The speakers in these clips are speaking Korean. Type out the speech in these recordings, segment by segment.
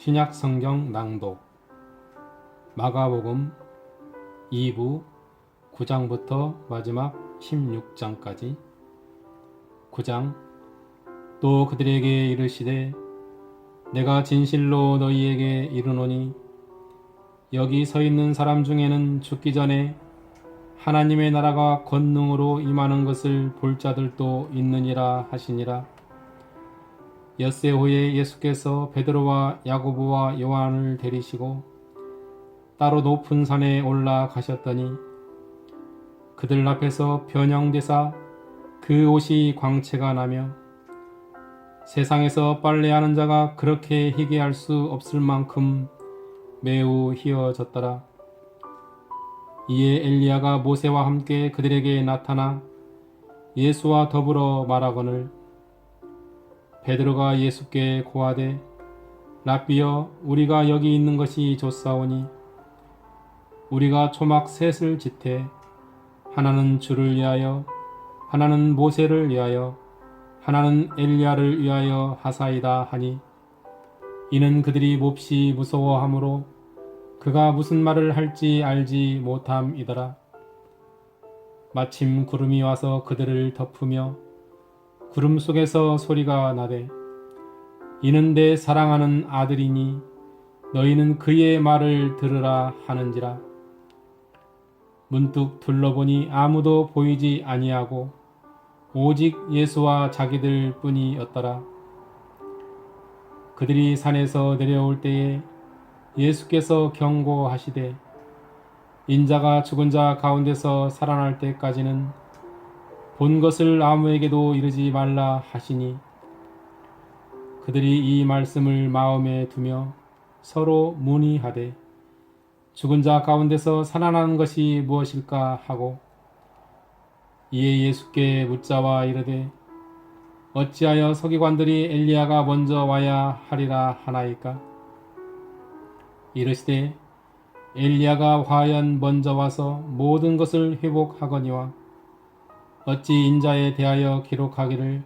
신약 성경 낭독 마가복음 2부 9장부터 마지막 16장까지. 9장. 또 그들에게 이르시되 내가 진실로 너희에게 이르노니 여기 서 있는 사람 중에는 죽기 전에 하나님의 나라가 권능으로 임하는 것을 볼 자들도 있느니라 하시니라. 엿새 후에 예수께서 베드로와 야고보와 요한을 데리시고 따로 높은 산에 올라가셨더니 그들 앞에서 변형되사 그 옷이 광채가 나며 세상에서 빨래하는 자가 그렇게 희게 할 수 없을 만큼 매우 희어졌더라. 이에 엘리야가 모세와 함께 그들에게 나타나 예수와 더불어 말하거늘 베드로가 예수께 고하되 랍비여, 우리가 여기 있는 것이 좋사오니 우리가 초막 셋을 짓되 하나는 주를 위하여, 하나는 모세를 위하여, 하나는 엘리야를 위하여 하사이다 하니 이는 그들이 몹시 무서워하므로 그가 무슨 말을 할지 알지 못함이더라. 마침 구름이 와서 그들을 덮으며 구름 속에서 소리가 나되 이는 내 사랑하는 아들이니 너희는 그의 말을 들으라 하는지라. 문득 둘러보니 아무도 보이지 아니하고 오직 예수와 자기들 뿐이었더라. 그들이 산에서 내려올 때에 예수께서 경고하시되 인자가 죽은 자 가운데서 살아날 때까지는 본 것을 아무에게도 이르지 말라 하시니 그들이 이 말씀을 마음에 두며 서로 문의하되 죽은 자 가운데서 살아나는 것이 무엇일까 하고 이에 예수께 묻자와 이르되 어찌하여 서기관들이 엘리야가 먼저 와야 하리라 하나이까? 이르시되 엘리야가 과연 먼저 와서 모든 것을 회복하거니와 어찌 인자에 대하여 기록하기를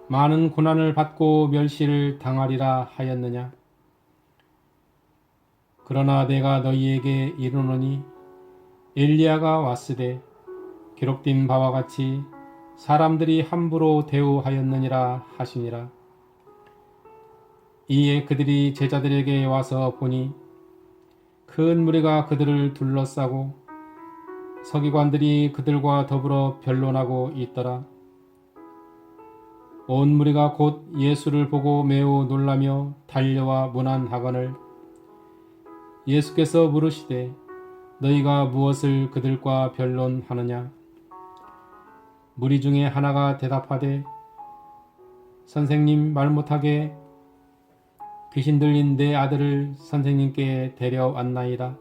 많은 고난을 받고 멸시를 당하리라 하였느냐? 그러나 내가 너희에게 이르노니 엘리야가 왔으되 기록된 바와 같이 사람들이 함부로 대우하였느니라 하시니라. 이에 그들이 제자들에게 와서 보니 큰 무리가 그들을 둘러싸고 서기관들이 그들과 더불어 변론하고 있더라. 온 무리가 곧 예수를 보고 매우 놀라며 달려와 문안하거늘 예수께서 물으시되 너희가 무엇을 그들과 변론하느냐? 무리 중에 하나가 대답하되 선생님, 말 못하게 귀신 들린 내 아들을 선생님께 데려왔나이다.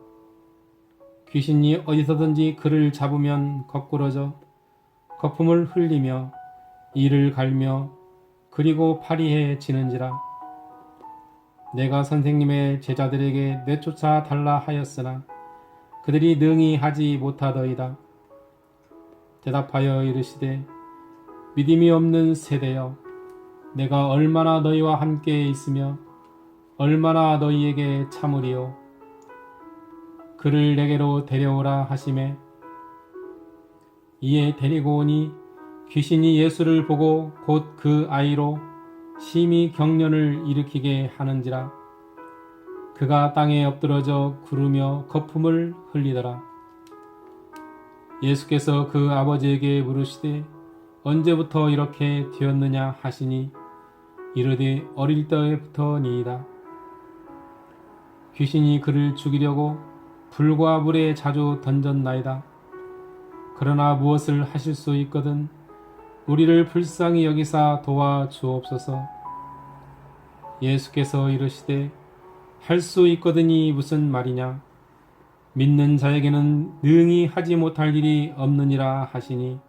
귀신이 어디서든지 그를 잡으면 거꾸러져 거품을 흘리며 이를 갈며 그리고 파리해지는지라. 내가 선생님의 제자들에게 내쫓아 달라 하였으나 그들이 능히 하지 못하더이다. 대답하여 이르시되 믿음이 없는 세대여, 내가 얼마나 너희와 함께 있으며 얼마나 너희에게 참으리요. 그를 내게로 데려오라 하시매 이에 데리고 오니 귀신이 예수를 보고 곧 그 아이로 심히 경련을 일으키게 하는지라. 그가 땅에 엎드러져 구르며 거품을 흘리더라. 예수께서 그 아버지에게 물으시되 언제부터 이렇게 되었느냐 하시니 이르되 어릴 때부터니이다. 귀신이 그를 죽이려고 불과 물에 자주 던졌나이다. 그러나 무엇을 하실 수 있거든 우리를 불쌍히 여기사 도와주옵소서. 예수께서 이르시되 할 수 있거든이 무슨 말이냐? 믿는 자에게는 능히 하지 못할 일이 없느니라 하시니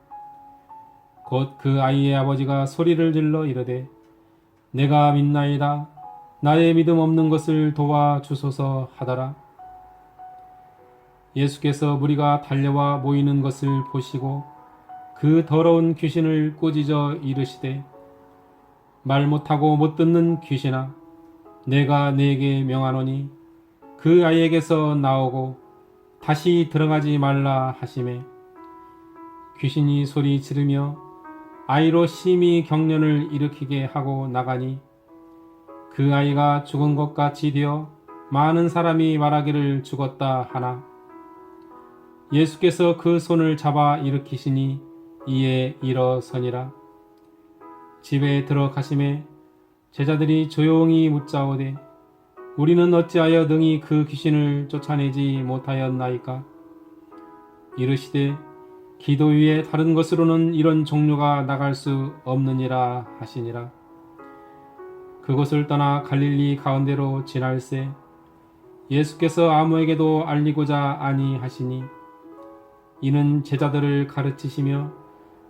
곧 그 아이의 아버지가 소리를 질러 이르되 내가 믿나이다. 나의 믿음 없는 것을 도와주소서 하더라. 예수께서 무리가 달려와 모이는 것을 보시고 그 더러운 귀신을 꾸짖어 이르시되 말 못하고 못 듣는 귀신아, 내가 네게 명하노니 그 아이에게서 나오고 다시 들어가지 말라 하시매 귀신이 소리 지르며 아이로 심히 경련을 일으키게 하고 나가니 그 아이가 죽은 것 같이 되어 많은 사람이 말하기를 죽었다 하나 예수께서 그 손을 잡아 일으키시니 이에 일어서니라. 집에 들어가심에 제자들이 조용히 묻자오되 우리는 어찌하여 능히 그 귀신을 쫓아내지 못하였나이까? 이르시되 기도 위에 다른 것으로는 이런 종류가 나갈 수 없느니라 하시니라. 그곳을 떠나 갈릴리 가운데로 지날새 예수께서 아무에게도 알리고자 아니하시니 이는 제자들을 가르치시며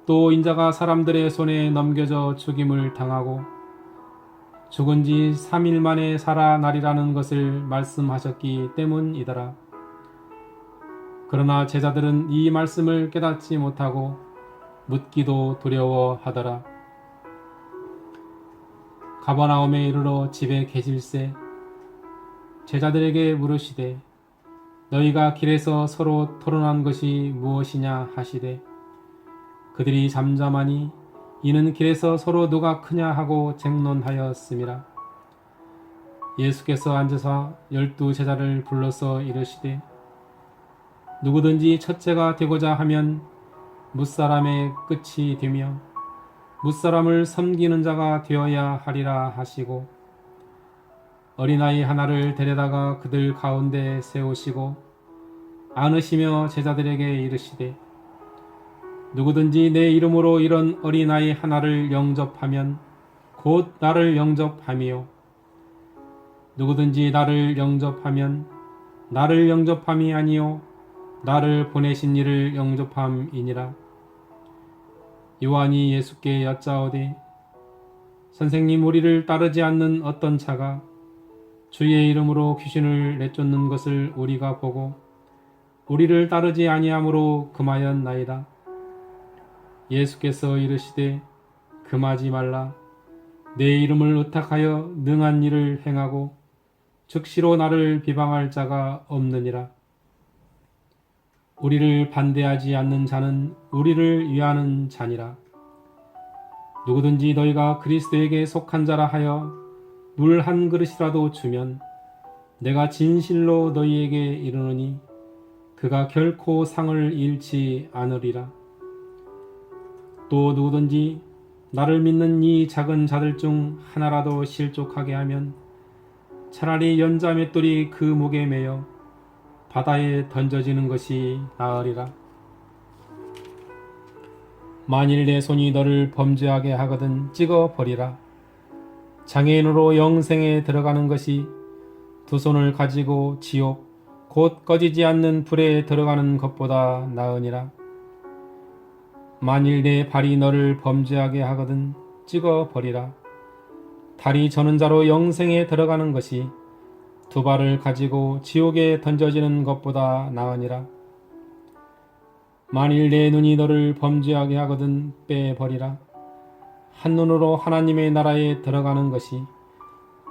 또 인자가 사람들의 손에 넘겨져 죽임을 당하고 죽은 지 3일 만에 살아나리라는 것을 말씀하셨기 때문이더라. 그러나 제자들은 이 말씀을 깨닫지 못하고 묻기도 두려워하더라. 가버나움에 이르러 집에 계실새 제자들에게 물으시되 너희가 길에서 서로 토론한 것이 무엇이냐 하시되 그들이 잠잠하니 이는 길에서 서로 누가 크냐 하고 쟁론하였음이라. 예수께서 앉으사 12 제자를 불러서 이르시되 누구든지 첫째가 되고자 하면 뭇사람의 끝이 되며 뭇사람을 섬기는 자가 되어야 하리라 하시고 어린아이 하나를 데려다가 그들 가운데 세우시고 안으시며 제자들에게 이르시되 누구든지 내 이름으로 이런 어린아이 하나를 영접하면 곧 나를 영접함이요 누구든지 나를 영접하면 나를 영접함이 아니요 나를 보내신 이를 영접함이니라. 요한이 예수께 여짜오되 선생님 우리를 따르지 않는 어떤 자가 주의 이름으로 귀신을 내쫓는 것을 우리가 보고 우리를 따르지 아니하므로 금하였나이다. 예수께서 이르시되 금하지 말라. 내 이름을 의탁하여 능한 일을 행하고 즉시로 나를 비방할 자가 없느니라. 우리를 반대하지 않는 자는 우리를 위하는 자니라. 누구든지 너희가 그리스도에게 속한 자라 하여 물 한 그릇이라도 주면 내가 진실로 너희에게 이르노니 그가 결코 상을 잃지 않으리라. 또 누구든지 나를 믿는 이 작은 자들 중 하나라도 실족하게 하면 차라리 연자 맷돌이 그 목에 매여 바다에 던져지는 것이 나으리라. 만일 내 손이 너를 범죄하게 하거든 찍어 버리라. 장애인으로 영생에 들어가는 것이 두 손을 가지고 지옥 곧 꺼지지 않는 불에 들어가는 것보다 나으니라. 만일 내 발이 너를 범죄하게 하거든 찍어 버리라. 다리 저는 자로 영생에 들어가는 것이 두 발을 가지고 지옥에 던져지는 것보다 나으니라. 만일 내 눈이 너를 범죄하게 하거든 빼버리라. 한 눈으로 하나님의 나라에 들어가는 것이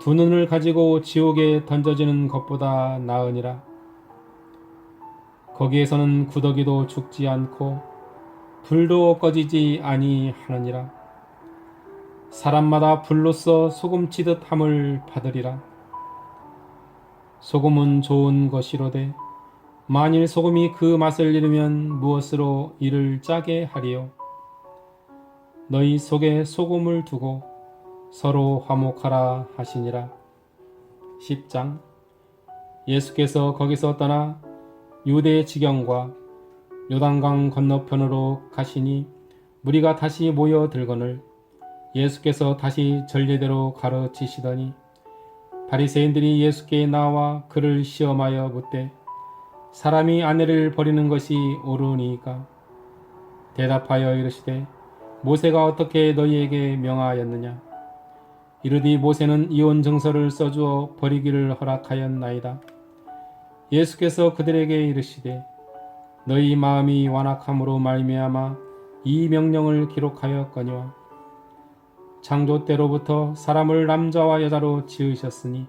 두 눈을 가지고 지옥에 던져지는 것보다 나으니라. 거기에서는 구더기도 죽지 않고 불도 꺼지지 아니하느니라. 사람마다 불로써 소금치듯 함을 받으리라. 소금은 좋은 것이로되 만일 소금이 그 맛을 잃으면 무엇으로 이를 짜게 하리요. 너희 속에 소금을 두고 서로 화목하라 하시니라. 10장. 예수께서 거기서 떠나 유대 지경과 요단강 건너편으로 가시니 무리가 다시 모여들거늘 예수께서 다시 전례대로 가르치시더니 바리새인들이 예수께 나와 그를 시험하여 묻되 사람이 아내를 버리는 것이 옳으니까? 대답하여 이르시되 모세가 어떻게 너희에게 명하였느냐? 이르되 모세는 이혼 증서를 써주어 버리기를 허락하였나이다. 예수께서 그들에게 이르시되 너희 마음이 완악함으로 말미암아 이 명령을 기록하였거니와 창조 때로부터 사람을 남자와 여자로 지으셨으니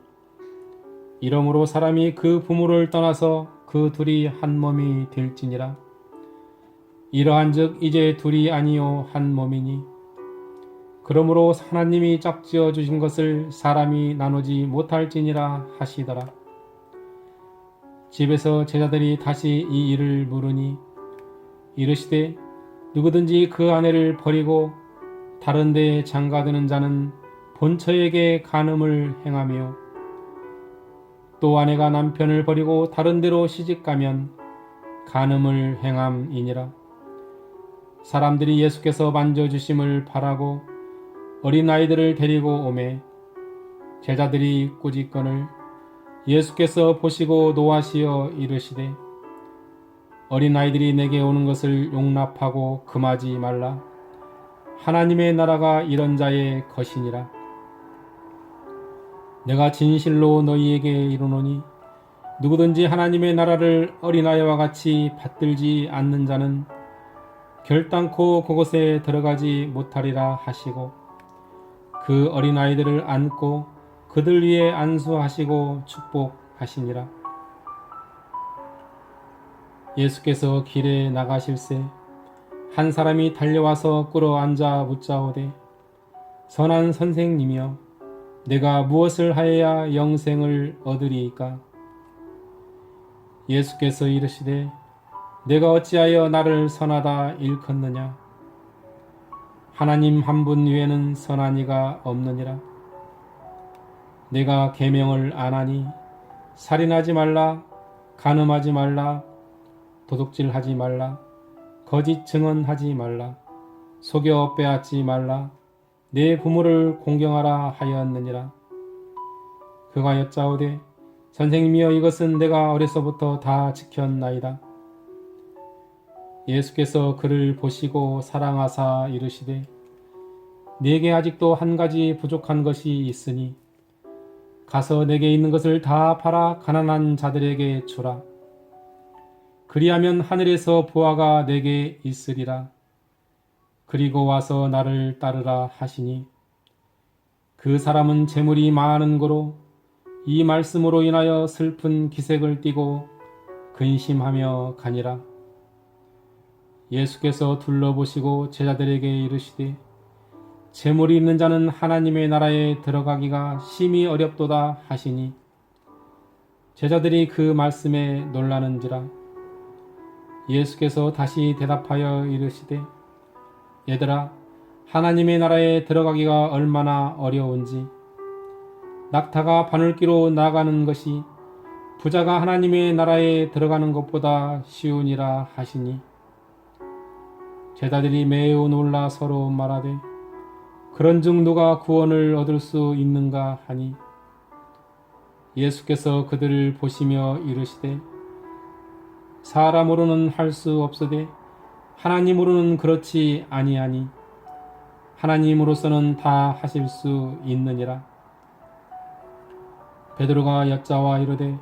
이러므로 사람이 그 부모를 떠나서 그 둘이 한 몸이 될지니라. 이러한즉 이제 둘이 아니요 한 몸이니 그러므로 하나님이 짝지어 주신 것을 사람이 나누지 못할지니라 하시더라. 집에서 제자들이 다시 이 일을 물으니 이르시되 누구든지 그 아내를 버리고 다른 데에 장가드는 자는 본처에게 간음을 행하며 또 아내가 남편을 버리고 다른 데로 시집가면 간음을 행함이니라. 사람들이 예수께서 만져주심을 바라고 어린아이들을 데리고 오매 제자들이 꾸짖거늘 예수께서 보시고 노하시어 이르시되 어린아이들이 내게 오는 것을 용납하고 금하지 말라. 하나님의 나라가 이런 자의 것이니라. 내가 진실로 너희에게 이르노니 누구든지 하나님의 나라를 어린아이와 같이 받들지 않는 자는 결단코 그곳에 들어가지 못하리라 하시고 그 어린아이들을 안고 그들 위에 안수하시고 축복하시니라. 예수께서 길에 나가실새 한 사람이 달려와서 꿇어 앉아 묻자오되 선한 선생님이여 내가 무엇을 하여야 영생을 얻으리이까? 예수께서 이르시되 내가 어찌하여 나를 선하다 일컫느냐? 하나님 한 분 외에는 선한 이가 없느니라. 내가 계명을 안 하니 살인하지 말라, 간음하지 말라, 도둑질하지 말라, 거짓 증언하지 말라, 속여 빼앗지 말라, 내 부모를 공경하라 하였느니라. 그가 여짜오되 선생님이여 이것은 내가 어려서부터 다 지켰나이다. 예수께서 그를 보시고 사랑하사 이르시되 네게 아직도 한 가지 부족한 것이 있으니 가서 내게 있는 것을 다 팔아 가난한 자들에게 주라. 그리하면 하늘에서 보화가 내게 있으리라. 그리고 와서 나를 따르라 하시니 그 사람은 재물이 많은 고로 이 말씀으로 인하여 슬픈 기색을 띠고 근심하며 가니라. 예수께서 둘러보시고 제자들에게 이르시되 재물이 있는 자는 하나님의 나라에 들어가기가 심히 어렵도다 하시니 제자들이 그 말씀에 놀라는지라. 예수께서 다시 대답하여 이르시되 얘들아 하나님의 나라에 들어가기가 얼마나 어려운지 낙타가 바늘기로 나가는 것이 부자가 하나님의 나라에 들어가는 것보다 쉬우니라 하시니 제자들이 매우 놀라 서로 말하되 그런즉 누가 구원을 얻을 수 있는가 하니 예수께서 그들을 보시며 이르시되 사람으로는 할 수 없으되 하나님으로는 그렇지 아니하니 하나님으로서는 다 하실 수 있느니라. 베드로가 여짜와 이르되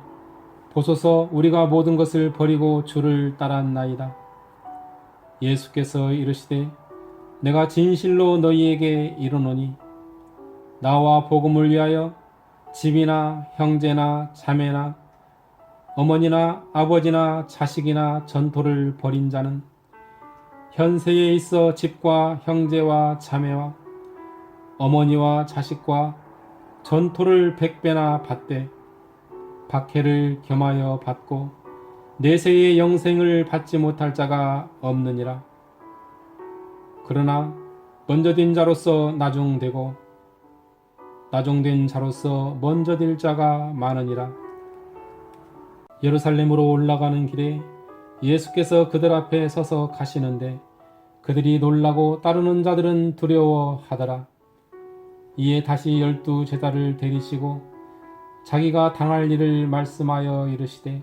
보소서 우리가 모든 것을 버리고 주를 따랐나이다. 예수께서 이르시되 내가 진실로 너희에게 이르노니 나와 복음을 위하여 집이나 형제나 자매나 어머니나 아버지나 자식이나 전토를 벌인 자는 현세에 있어 집과 형제와 자매와 어머니와 자식과 전토를 100배나 받되 박해를 겸하여 받고 내세의 영생을 받지 못할 자가 없느니라. 그러나 먼저 된 자로서 나중되고 나중된 자로서 먼저 될 자가 많으니라. 예루살렘으로 올라가는 길에 예수께서 그들 앞에 서서 가시는데 그들이 놀라고 따르는 자들은 두려워하더라. 이에 다시 12 제자를 데리시고 자기가 당할 일을 말씀하여 이르시되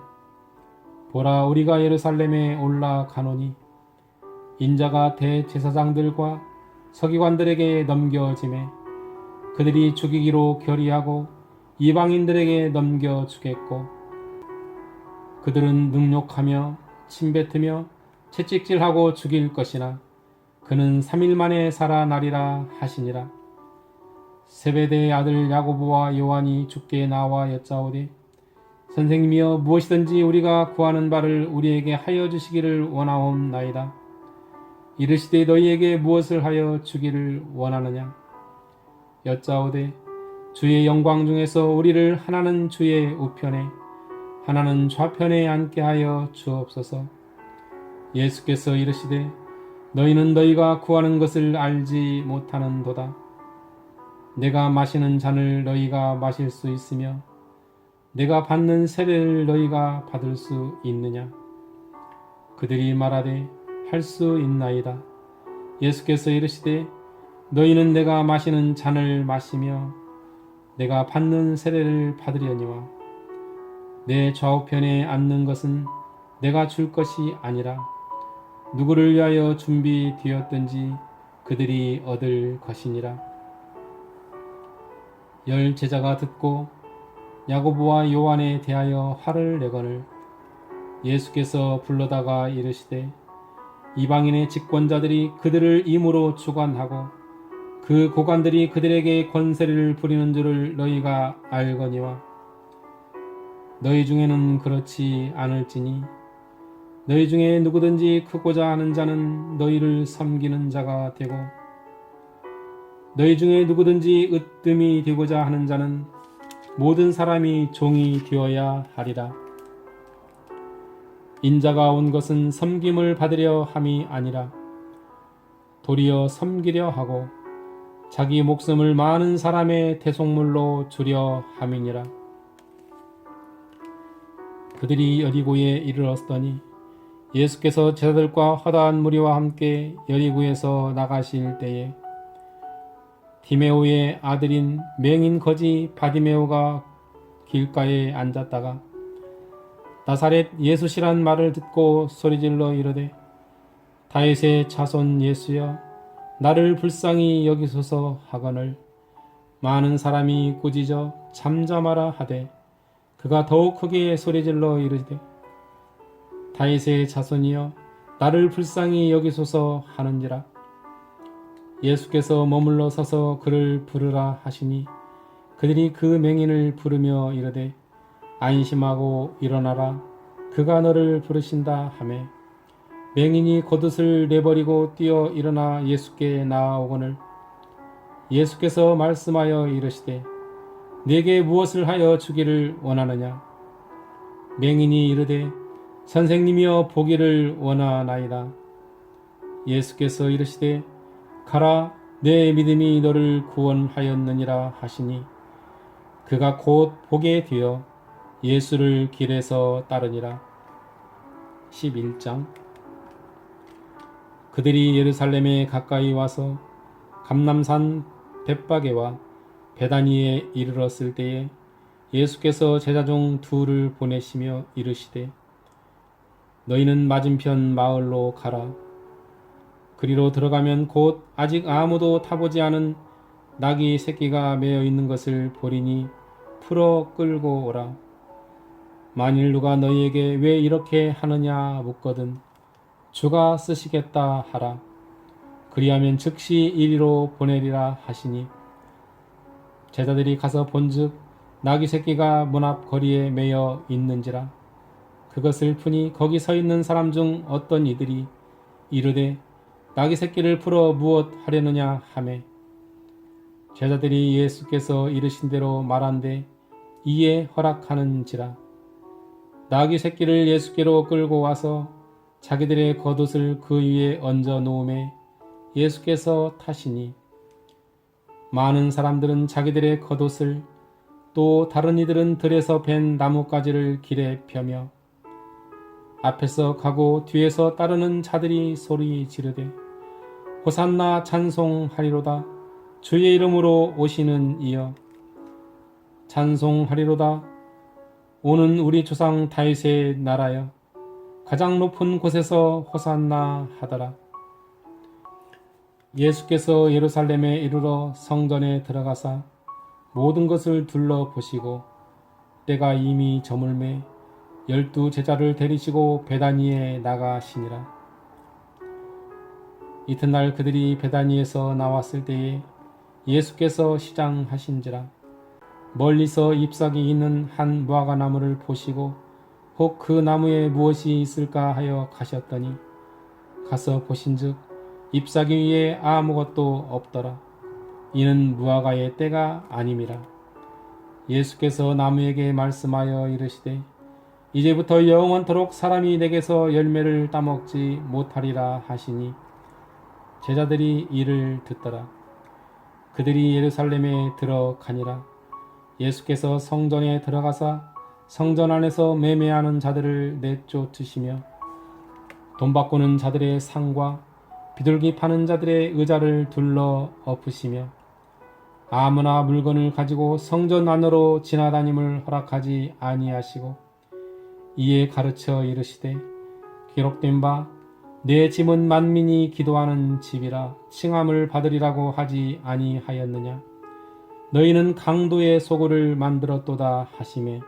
보라 우리가 예루살렘에 올라가노니 인자가 대제사장들과 서기관들에게 넘겨지매 그들이 죽이기로 결의하고 이방인들에게 넘겨주겠고 그들은 능욕하며 침뱉으며 채찍질하고 죽일 것이나 그는 3일 만에 살아나리라 하시니라. 세베대의 아들 야고보와 요한이 주께 나와 여짜오되 선생님이여 무엇이든지 우리가 구하는 바를 우리에게 하여 주시기를 원하옵나이다. 이르시되 너희에게 무엇을 하여 주기를 원하느냐? 여짜오되 주의 영광 중에서 우리를 하나는 주의 우편에 하나는 좌편에 앉게 하여 주옵소서. 예수께서 이르시되 너희는 너희가 구하는 것을 알지 못하는도다. 내가 마시는 잔을 너희가 마실 수 있으며 내가 받는 세례를 너희가 받을 수 있느냐? 그들이 말하되 할 수 있나이다. 예수께서 이르시되 너희는 내가 마시는 잔을 마시며 내가 받는 세례를 받으려니와 내 좌우편에 앉는 것은 내가 줄 것이 아니라 누구를 위하여 준비되었든지 그들이 얻을 것이니라. 열 제자가 듣고 야고보와 요한에 대하여 화를 내거늘 예수께서 불러다가 이르시되 이방인의 집권자들이 그들을 임으로 주관하고 그 고관들이 그들에게 권세를 부리는 줄을 너희가 알거니와 너희 중에는 그렇지 않을지니 너희 중에 누구든지 크고자 하는 자는 너희를 섬기는 자가 되고 너희 중에 누구든지 으뜸이 되고자 하는 자는 모든 사람이 종이 되어야 하리라. 인자가 온 것은 섬김을 받으려 함이 아니라 도리어 섬기려 하고 자기 목숨을 많은 사람의 대속물로 주려 함이니라. 그들이 여리고에 이르렀더니 예수께서 제자들과 허다한 무리와 함께 여리고에서 나가실 때에 디메오의 아들인 맹인 거지 바디메오가 길가에 앉았다가 나사렛 예수시란 말을 듣고 소리질러 이르되 다윗의 자손 예수여 나를 불쌍히 여기소서 하거늘 많은 사람이 꾸짖어 잠잠하라 하되 그가 더욱 크게 소리질러 이르되 다윗의 자손이여 나를 불쌍히 여기소서 하는지라. 예수께서 머물러 서서 그를 부르라 하시니 그들이 그 맹인을 부르며 이르되 안심하고 일어나라 그가 너를 부르신다 하매 맹인이 겉옷을 내버리고 뛰어 일어나 예수께 나아오거늘 예수께서 말씀하여 이르시되 네게 무엇을 하여 주기를 원하느냐? 맹인이 이르되 선생님이여 보기를 원하나이다. 예수께서 이르시되 가라 내 믿음이 너를 구원하였느니라 하시니 그가 곧 보게 되어 예수를 길에서 따르니라. 11장 그들이 예루살렘에 가까이 와서 감람산 벳바게와 베다니에 이르렀을 때에 예수께서 제자 중 둘을 보내시며 이르시되 너희는 맞은편 마을로 가라. 그리로 들어가면 곧 아직 아무도 타보지 않은 낙이 새끼가 매어 있는 것을 보리니 풀어 끌고 오라. 만일 누가 너희에게 왜 이렇게 하느냐 묻거든 주가 쓰시겠다 하라. 그리하면 즉시 이리로 보내리라 하시니 제자들이 가서 본즉 낙이 새끼가 문 앞 거리에 매여 있는지라. 그것을 푸니 거기 서 있는 사람 중 어떤 이들이 이르되 낙이 새끼를 풀어 무엇 하려느냐 하매 제자들이 예수께서 이르신 대로 말한데 이에 허락하는지라. 낙이 새끼를 예수께로 끌고 와서 자기들의 겉옷을 그 위에 얹어 놓음에 예수께서 타시니 많은 사람들은 자기들의 겉옷을 또 다른 이들은 들에서 벤 나뭇가지를 길에 펴며 앞에서 가고 뒤에서 따르는 자들이 소리 지르되 호산나 찬송하리로다. 주의 이름으로 오시는 이여 찬송하리로다. 오는 우리 조상 다윗의 나라여 가장 높은 곳에서 호산나 하더라. 예수께서 예루살렘에 이르러 성전에 들어가사 모든 것을 둘러보시고 때가 이미 저물매 12 제자를 데리시고 베다니에 나가시니라. 이튿날 그들이 베다니에서 나왔을 때에 예수께서 시장하신지라. 멀리서 잎사귀 있는 한 무화과 나무를 보시고 혹 그 나무에 무엇이 있을까 하여 가셨더니 가서 보신즉 잎사귀 위에 아무것도 없더라. 이는 무화과의 때가 아님이라. 예수께서 나무에게 말씀하여 이르시되 이제부터 영원토록 사람이 내게서 열매를 따먹지 못하리라 하시니 제자들이 이를 듣더라. 그들이 예루살렘에 들어가니라. 예수께서 성전에 들어가사 성전 안에서 매매하는 자들을 내쫓으시며 돈 바꾸는 자들의 상과 비둘기 파는 자들의 의자를 둘러 엎으시며 아무나 물건을 가지고 성전 안으로 지나다님을 허락하지 아니하시고 이에 가르쳐 이르시되 기록된 바 내 집은 만민이 기도하는 집이라 칭함을 받으리라고 하지 아니하였느냐. 너희는 강도의 소굴을 만들었도다 하시매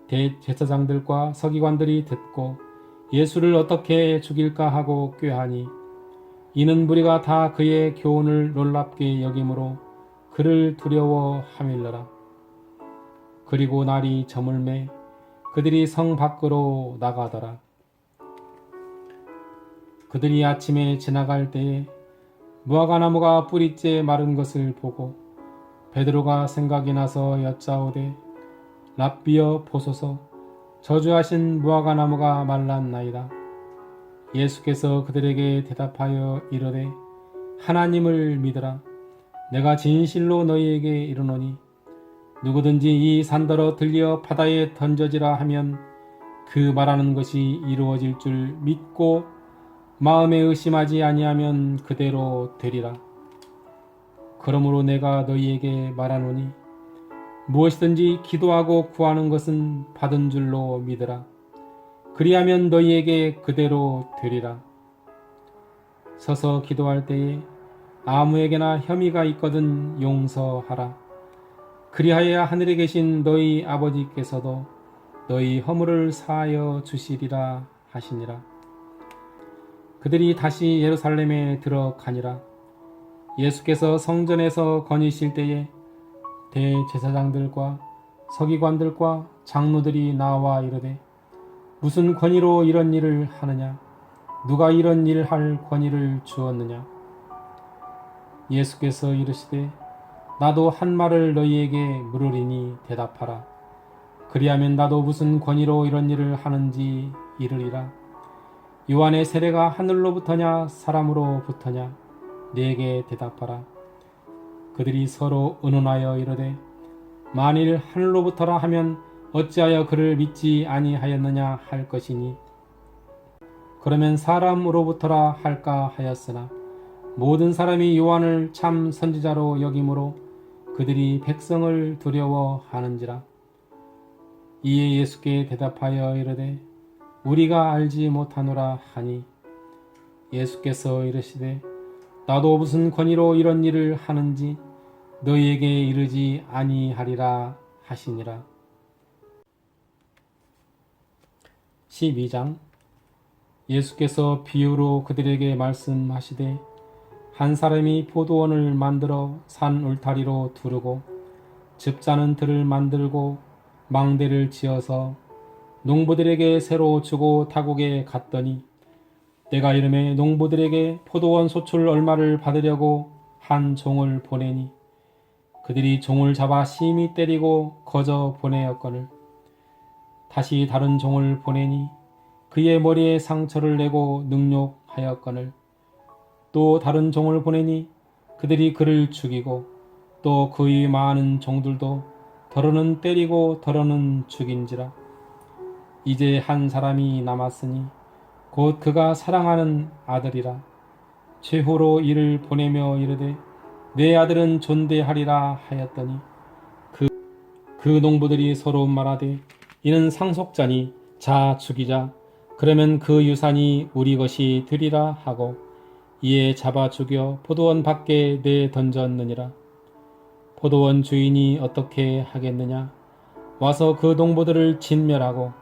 대제사장들과 서기관들이 듣고 예수를 어떻게 죽일까 하고 꾀하니 이는 무리가 다 그의 교훈을 놀랍게 여김으로 그를 두려워하밀러라. 그리고 날이 저물매 그들이 성 밖으로 나가더라. 그들이 아침에 지나갈 때에 무화과나무가 뿌리째 마른 것을 보고 베드로가 생각이 나서 여짜오되 랍비여 보소서 저주하신 무화과나무가 말랐나이다. 예수께서 그들에게 대답하여 이르되 하나님을 믿으라. 내가 진실로 너희에게 이르노니 누구든지 이 산더러 들려 바다에 던져지라 하면 그 말하는 것이 이루어질 줄 믿고 마음에 의심하지 아니하면 그대로 되리라. 그러므로 내가 너희에게 말하노니 무엇이든지 기도하고 구하는 것은 받은 줄로 믿으라. 그리하면 너희에게 그대로 되리라. 서서 기도할 때에 아무에게나 혐의가 있거든 용서하라. 그리하여 하늘에 계신 너희 아버지께서도 너희 허물을 사하여 주시리라 하시니라. 그들이 다시 예루살렘에 들어가니라. 예수께서 성전에서 거니실 때에 대제사장들과 서기관들과 장로들이 나와 이르되 무슨 권위로 이런 일을 하느냐? 누가 이런 일을 할 권위를 주었느냐? 예수께서 이르시되 나도 한 말을 너희에게 물으리니 대답하라. 그리하면 나도 무슨 권위로 이런 일을 하는지 이르리라. 요한의 세례가 하늘로부터냐 사람으로부터냐? 네게 대답하라. 그들이 서로 의논하여 이르되 만일 하늘로부터라 하면 어찌하여 그를 믿지 아니하였느냐 할 것이니 그러면 사람으로부터라 할까 하였으나 모든 사람이 요한을 참 선지자로 여김으로 그들이 백성을 두려워하는지라. 이에 예수께 대답하여 이르되 우리가 알지 못하노라 하니 예수께서 이르시되 나도 무슨 권위로 이런 일을 하는지 너희에게 이르지 아니하리라 하시니라. 12장. 예수께서 비유로 그들에게 말씀하시되 한 사람이 포도원을 만들어 산 울타리로 두르고 즙자는 들을 만들고 망대를 지어서 농부들에게 새로 주고 타국에 갔더니 때가 이름에 농부들에게 포도원 소출 얼마를 받으려고 한 종을 보내니 그들이 종을 잡아 심히 때리고 거저 보내었거늘 다시 다른 종을 보내니 그의 머리에 상처를 내고 능욕하였거늘 또 다른 종을 보내니 그들이 그를 죽이고 또 그의 많은 종들도 더러는 때리고 더러는 죽인지라. 이제 한 사람이 남았으니 곧 그가 사랑하는 아들이라. 최후로 이를 보내며 이르되 내 아들은 존대하리라 하였더니 그 농부들이 서로 말하되 이는 상속자니 자 죽이자. 그러면 그 유산이 우리 것이 되리라 하고 이에 잡아 죽여 포도원 밖에 내 던졌느니라. 포도원 주인이 어떻게 하겠느냐? 와서 그 농부들을 진멸하고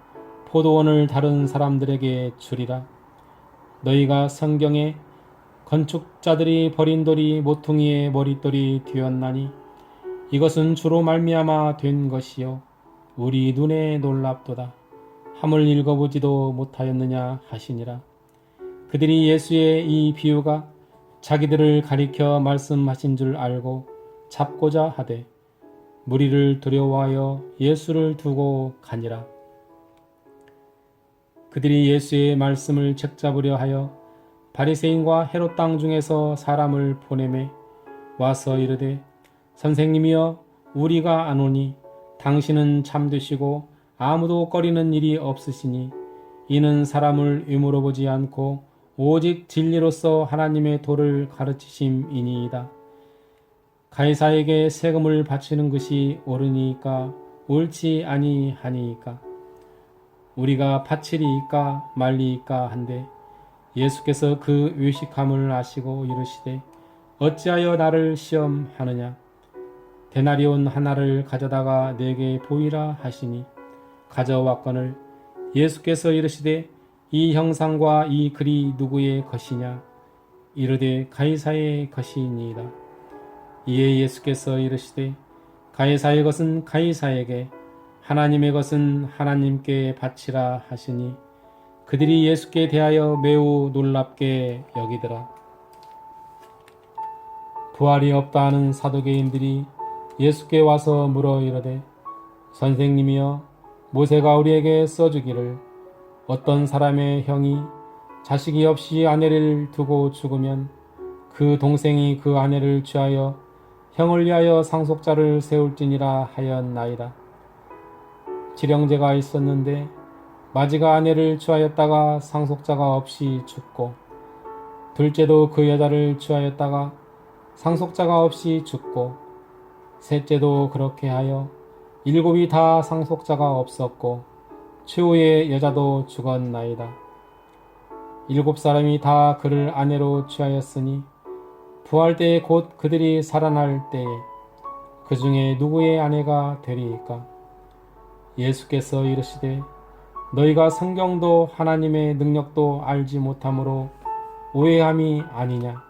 포도원을 다른 사람들에게 주리라. 너희가 성경에 건축자들이 버린 돌이 모퉁이의 머릿돌이 되었나니 이것은 주로 말미암아 된 것이요 우리 눈에 놀랍도다. 함을 읽어보지도 못하였느냐 하시니라. 그들이 예수의 이 비유가 자기들을 가리켜 말씀하신 줄 알고 잡고자 하되 무리를 두려워하여 예수를 두고 가니라. 그들이 예수의 말씀을 책잡으려 하여 바리새인과 헤롯 땅 중에서 사람을 보내매 와서 이르되 선생님이여 우리가 아노니 당신은 잠드시고 아무도 꺼리는 일이 없으시니 이는 사람을 의무로 보지 않고 오직 진리로서 하나님의 도를 가르치심이니이다. 가이사에게 세금을 바치는 것이 옳으니까 옳지 아니하니이까 우리가 바치리이까 말리이까 한데 예수께서 그 의식함을 아시고 이르시되 어찌하여 나를 시험하느냐. 데나리온 하나를 가져다가 내게 보이라 하시니 가져왔거늘 예수께서 이르시되 이 형상과 이 글이 누구의 것이냐. 이르되 가이사의 것이니이다. 이에 예수께서 이르시되 가이사의 것은 가이사에게 하나님의 것은 하나님께 바치라 하시니 그들이 예수께 대하여 매우 놀랍게 여기더라. 부활이 없다 하는 사두개인들이 예수께 와서 물어 이르되 선생님이여 모세가 우리에게 써주기를 어떤 사람의 형이 자식이 없이 아내를 두고 죽으면 그 동생이 그 아내를 취하여 형을 위하여 상속자를 세울지니라 하였나이다. 지령제가 있었는데 마지가 아내를 취하였다가 상속자가 없이 죽고 둘째도 그 여자를 취하였다가 상속자가 없이 죽고 셋째도 그렇게 하여 일곱이 다 상속자가 없었고 최후의 여자도 죽었나이다. 일곱 사람이 다 그를 아내로 취하였으니 부활 때에 곧 그들이 살아날 때에 그 중에 누구의 아내가 되리이까? 예수께서 이르시되 너희가 성경도 하나님의 능력도 알지 못함으로 오해함이 아니냐.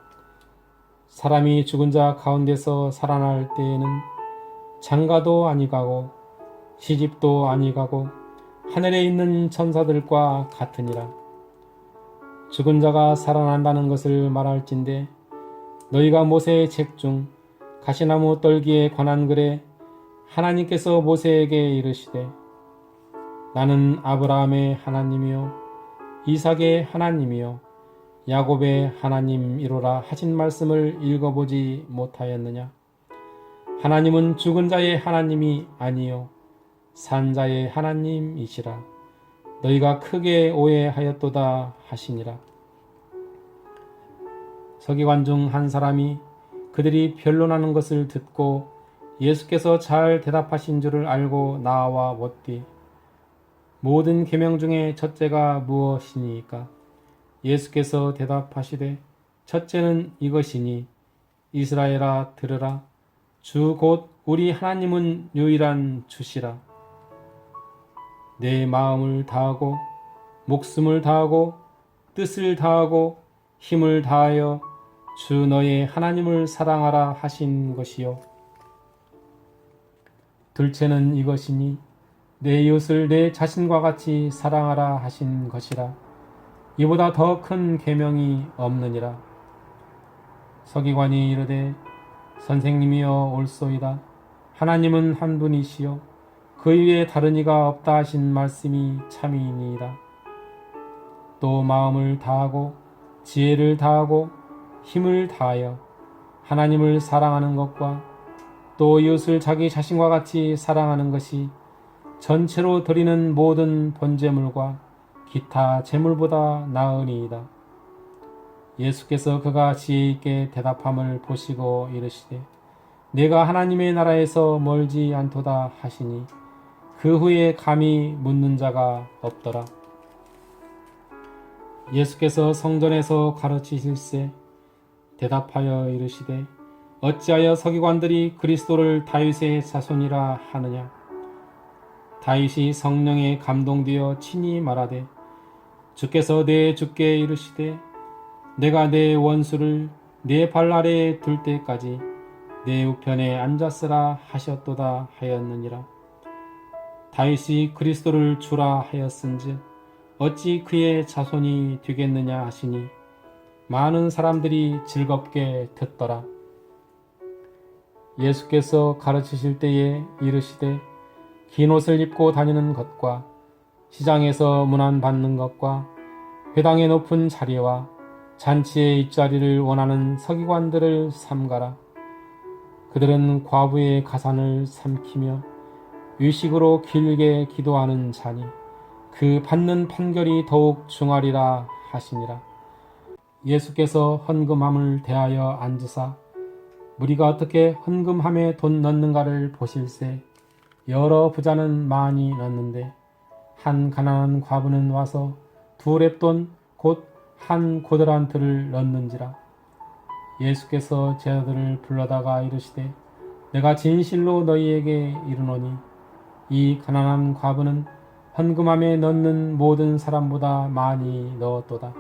사람이 죽은 자 가운데서 살아날 때에는 장가도 아니가고 시집도 아니가고 하늘에 있는 천사들과 같으니라. 죽은 자가 살아난다는 것을 말할진대 너희가 모세의 책 중 가시나무 떨기에 관한 글에 하나님께서 모세에게 이르시되 나는 아브라함의 하나님이요 이삭의 하나님이요 야곱의 하나님이로라 하신 말씀을 읽어보지 못하였느냐. 하나님은 죽은 자의 하나님이 아니요 산 자의 하나님이시라. 너희가 크게 오해하였도다 하시니라. 서기관 중 한 사람이 그들이 변론하는 것을 듣고 예수께서 잘 대답하신 줄을 알고 나와 묻되 모든 계명 중에 첫째가 무엇이니까? 예수께서 대답하시되 첫째는 이것이니 이스라엘아 들으라. 주 곧 우리 하나님은 유일한 주시라. 내 마음을 다하고 목숨을 다하고 뜻을 다하고 힘을 다하여 주 너의 하나님을 사랑하라 하신 것이요. 둘째는 이것이니 내 이웃을 내 자신과 같이 사랑하라 하신 것이라. 이보다 더 큰 계명이 없느니라. 서기관이 이르되 선생님이여 옳소이다. 하나님은 한 분이시요 그 위에 다른 이가 없다 하신 말씀이 참이니이다. 또 마음을 다하고 지혜를 다하고 힘을 다하여 하나님을 사랑하는 것과 또 이웃을 자기 자신과 같이 사랑하는 것이 전체로 드리는 모든 번제물과 기타 제물보다 나으니이다. 예수께서 그가 지혜 있게 대답함을 보시고 이르시되 내가 하나님의 나라에서 멀지 않도다 하시니 그 후에 감히 묻는 자가 없더라. 예수께서 성전에서 가르치실세 대답하여 이르시되 어찌하여 서기관들이 그리스도를 다윗의 자손이라 하느냐. 다윗이 성령에 감동되어 친히 말하되 주께서 내 주께 이르시되 내가 내 원수를 내 발 아래에 둘 때까지 내 우편에 앉았으라 하셨도다 하였느니라. 다윗이 그리스도를 주라 하였은즉 어찌 그의 자손이 되겠느냐 하시니 많은 사람들이 즐겁게 듣더라. 예수께서 가르치실 때에 이르시되 긴 옷을 입고 다니는 것과 시장에서 문안 받는 것과 회당의 높은 자리와 잔치의 입자리를 원하는 서기관들을 삼가라. 그들은 과부의 가산을 삼키며 의식으로 길게 기도하는 자니 그 받는 판결이 더욱 중하리라 하시니라. 예수께서 헌금함을 대하여 앉으사 무리가 어떻게 헌금함에 돈 넣는가를 보실세 여러 부자는 많이 넣는데 한 가난한 과부는 와서 2렙돈 곧 한 고드란트를 넣는지라. 예수께서 제자들을 불러다가 이르시되 내가 진실로 너희에게 이르노니 이 가난한 과부는 헌금함에 넣는 모든 사람보다 많이 넣었도다.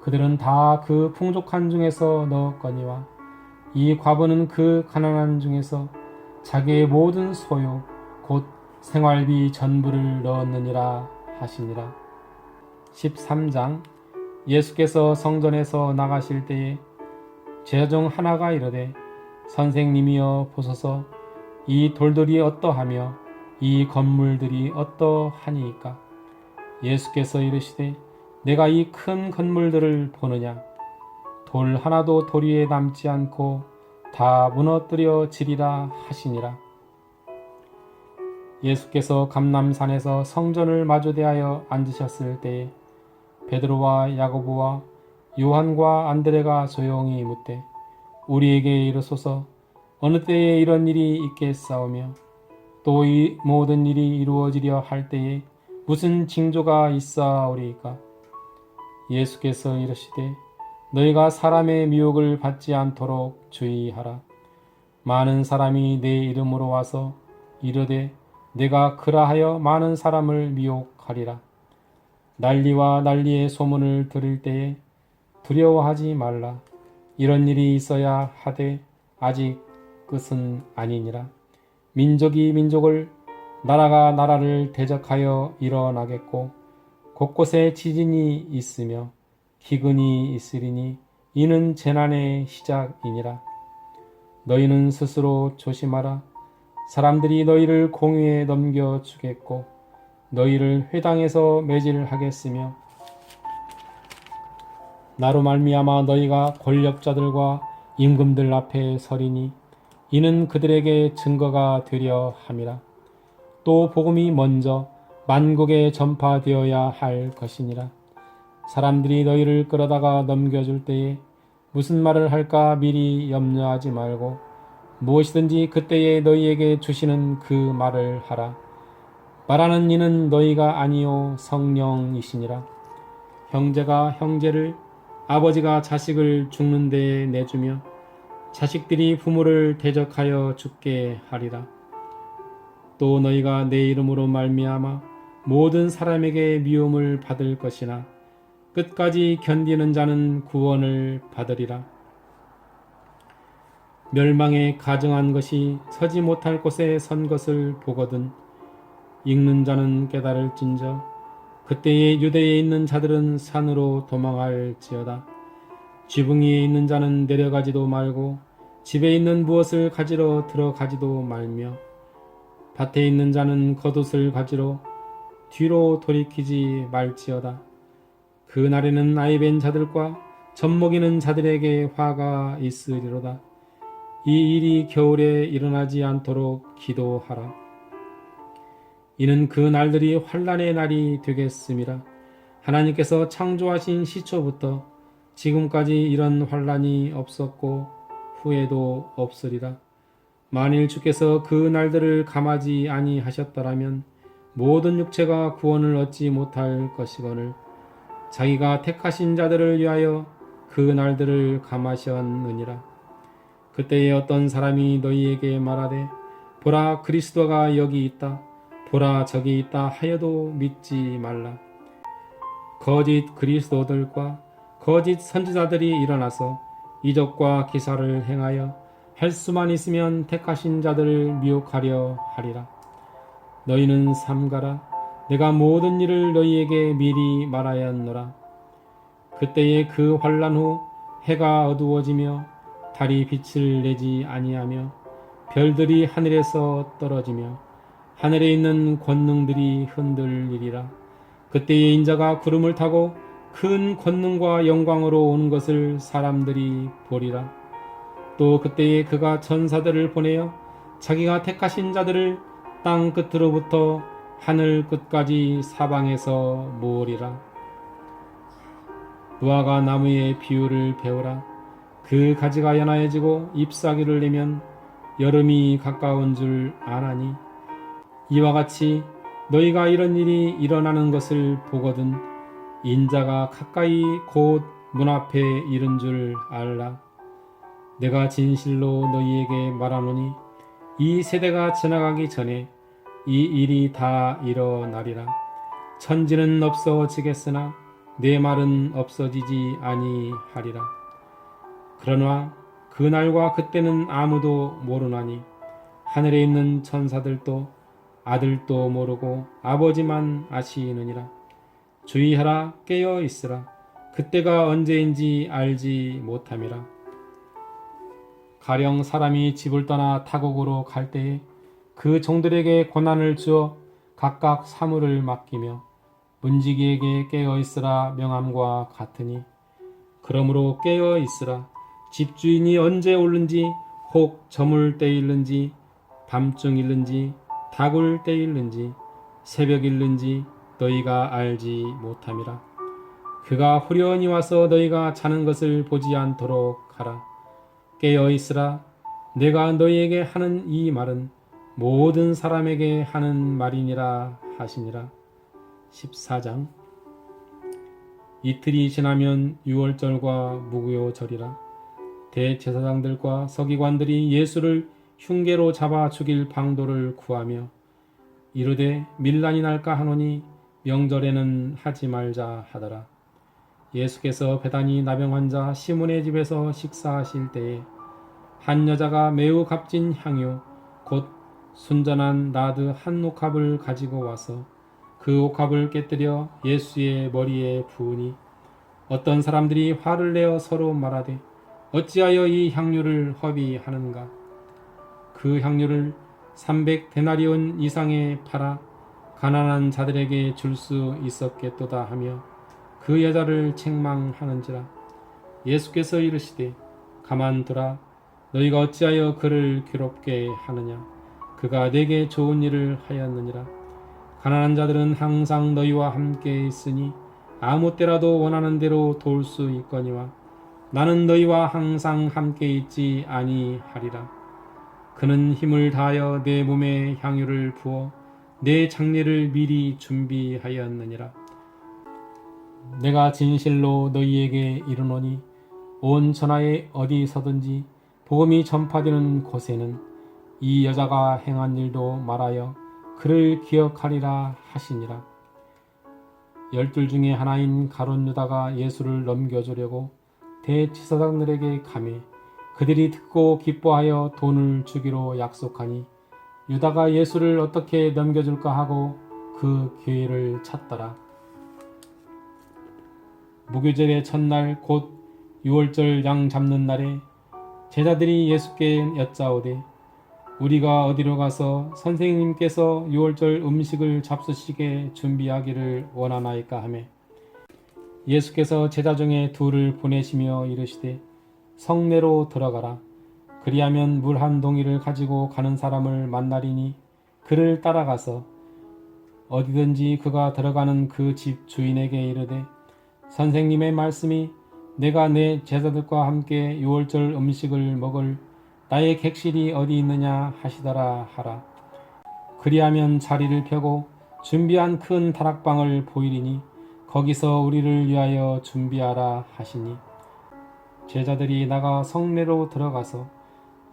그들은 다 그 풍족한 중에서 넣었거니와 이 과부는 그 가난한 중에서 자기의 모든 소유 곧 생활비 전부를 넣었느니라 하시니라. 13장. 예수께서 성전에서 나가실 때에 제자 중 하나가 이르되 선생님이여 보소서 이 돌들이 어떠하며 이 건물들이 어떠하니이까. 예수께서 이르시되 내가 이 큰 건물들을 보느냐. 돌 하나도 돌 위에 남지 않고 다 무너뜨려지리라 하시니라. 예수께서 감람산에서 성전을 마주대하여 앉으셨을 때에 베드로와 야고보와 요한과 안드레가 조용히 묻되 우리에게 이르소서 어느 때에 이런 일이 있겠사오며 또 이 모든 일이 이루어지려 할 때에 무슨 징조가 있사오리이까. 예수께서 이르시되 너희가 사람의 미혹을 받지 않도록 주의하라. 많은 사람이 내 이름으로 와서 이르되 내가 그라하여 많은 사람을 미혹하리라. 난리와 난리의 소문을 들을 때에 두려워하지 말라. 이런 일이 있어야 하되 아직 끝은 아니니라. 민족이 민족을 나라가 나라를 대적하여 일어나겠고 곳곳에 지진이 있으며 기근이 있으리니 이는 재난의 시작이니라. 너희는 스스로 조심하라. 사람들이 너희를 공회에 넘겨주겠고 너희를 회당에서 매질하겠으며 나로 말미암아 너희가 권력자들과 임금들 앞에 서리니 이는 그들에게 증거가 되려 함이라. 또 복음이 먼저 만국에 전파되어야 할 것이니라. 사람들이 너희를 끌어다가 넘겨줄 때에 무슨 말을 할까 미리 염려하지 말고 무엇이든지 그때에 너희에게 주시는 그 말을 하라. 말하는 이는 너희가 아니요 성령이시니라. 형제가 형제를 아버지가 자식을 죽는 데에 내주며 자식들이 부모를 대적하여 죽게 하리라. 또 너희가 내 이름으로 말미암아 모든 사람에게 미움을 받을 것이나 끝까지 견디는 자는 구원을 받으리라. 멸망에 가증한 것이 서지 못할 곳에 선 것을 보거든 읽는 자는 깨달을진저 그때에 유대에 있는 자들은 산으로 도망할지어다. 지붕 위에 있는 자는 내려가지도 말고 집에 있는 무엇을 가지러 들어가지도 말며 밭에 있는 자는 겉옷을 가지러 뒤로 돌이키지 말지어다. 그 날에는 나이벤 자들과 젖먹이는 자들에게 화가 있으리로다. 이 일이 겨울에 일어나지 않도록 기도하라. 이는 그 날들이 환난의 날이 되겠음이라. 하나님께서 창조하신 시초부터 지금까지 이런 환난이 없었고 후에도 없으리라. 만일 주께서 그 날들을 감하지 아니하셨더라면 모든 육체가 구원을 얻지 못할 것이거늘 자기가 택하신 자들을 위하여 그 날들을 감하셨느니라. 그때에 어떤 사람이 너희에게 말하되 보라 그리스도가 여기 있다 보라 저기 있다 하여도 믿지 말라. 거짓 그리스도들과 거짓 선지자들이 일어나서 이적과 기사를 행하여 할 수만 있으면 택하신 자들을 미혹하려 하리라. 너희는 삼가라. 내가 모든 일을 너희에게 미리 말하였노라. 그때에 그 환난 후 해가 어두워지며 달이 빛을 내지 아니하며 별들이 하늘에서 떨어지며 하늘에 있는 권능들이 흔들리리라. 그때에 인자가 구름을 타고 큰 권능과 영광으로 오는 것을 사람들이 보리라. 또 그때에 그가 천사들을 보내어 자기가 택하신 자들을 땅 끝으로부터 하늘 끝까지 사방에서 모으리라. 무화과 나무의 비유를 배우라. 그 가지가 연하여지고 잎사귀를 내면 여름이 가까운 줄 아나니, 이와 같이 너희가 이런 일이 일어나는 것을 보거든 인자가 가까이 곧 문 앞에 이른 줄 알라. 내가 진실로 너희에게 말하노니 이 세대가 지나가기 전에 이 일이 다 일어나리라. 천지는 없어지겠으나 내 말은 없어지지 아니하리라. 그러나 그날과 그때는 아무도 모르나니 하늘에 있는 천사들도 아들도 모르고 아버지만 아시느니라. 주의하라. 깨어 있으라. 그때가 언제인지 알지 못함이라. 가령 사람이 집을 떠나 타국으로 갈 때에 그 종들에게 고난을 주어 각각 사물을 맡기며 문지기에게 깨어 있으라 명함과 같으니, 그러므로 깨어 있으라. 집주인이 언제 오는지, 혹 저물 때일는지 밤중일는지 다굴 때일는지 새벽일는지 너희가 알지 못함이라. 그가 후련히 와서 너희가 자는 것을 보지 않도록 하라. 깨어 있으라. 내가 너희에게 하는 이 말은 모든 사람에게 하는 말이니라 하시니라. 14장. 이틀이 지나면 유월절과 무교절이라. 대제사장들과 서기관들이 예수를 흉계로 잡아 죽일 방도를 구하며 이르되 밀란이 날까 하노니 명절에는 하지 말자 하더라. 예수께서 베다니 나병 환자 시몬의 집에서 식사하실 때에 한 여자가 매우 값진 향유 곧 순전한 나드 한 옥합을 가지고 와서 그 옥합을 깨뜨려 예수의 머리에 부으니, 어떤 사람들이 화를 내어 서로 말하되 어찌하여 이 향유를 허비하는가. 그 향유를 300데나리온 이상에 팔아 가난한 자들에게 줄 수 있었겠도다 하며 그 여자를 책망하는지라. 예수께서 이르시되 가만두라. 너희가 어찌하여 그를 괴롭게 하느냐. 그가 내게 좋은 일을 하였느니라. 가난한 자들은 항상 너희와 함께 있으니 아무 때라도 원하는 대로 도울 수 있거니와 나는 너희와 항상 함께 있지 아니하리라. 그는 힘을 다하여 내 몸에 향유를 부어 내 장례를 미리 준비하였느니라. 내가 진실로 너희에게 이르노니 온 천하에 어디서든지 복음이 전파되는 곳에는 이 여자가 행한 일도 말하여 그를 기억하리라 하시니라. 12 중에 하나인 가룟 유다가 예수를 넘겨주려고 대제사장들에게 가매 그들이 듣고 기뻐하여 돈을 주기로 약속하니, 유다가 예수를 어떻게 넘겨줄까 하고 그 기회를 찾더라. 무교절의 첫날 곧 유월절 양 잡는 날에 제자들이 예수께 여짜오되 우리가 어디로 가서 선생님께서 유월절 음식을 잡수시게 준비하기를 원하나이까 하매, 예수께서 제자 중에 둘을 보내시며 이르시되 성내로 들어가라. 그리하면 물 한 동이를 가지고 가는 사람을 만나리니 그를 따라가서 어디든지 그가 들어가는 그 집 주인에게 이르되 선생님의 말씀이 내가 내 제자들과 함께 유월절 음식을 먹을 나의 객실이 어디 있느냐 하시더라 하라. 그리하면 자리를 펴고 준비한 큰 다락방을 보이리니 거기서 우리를 위하여 준비하라 하시니, 제자들이 나가 성내로 들어가서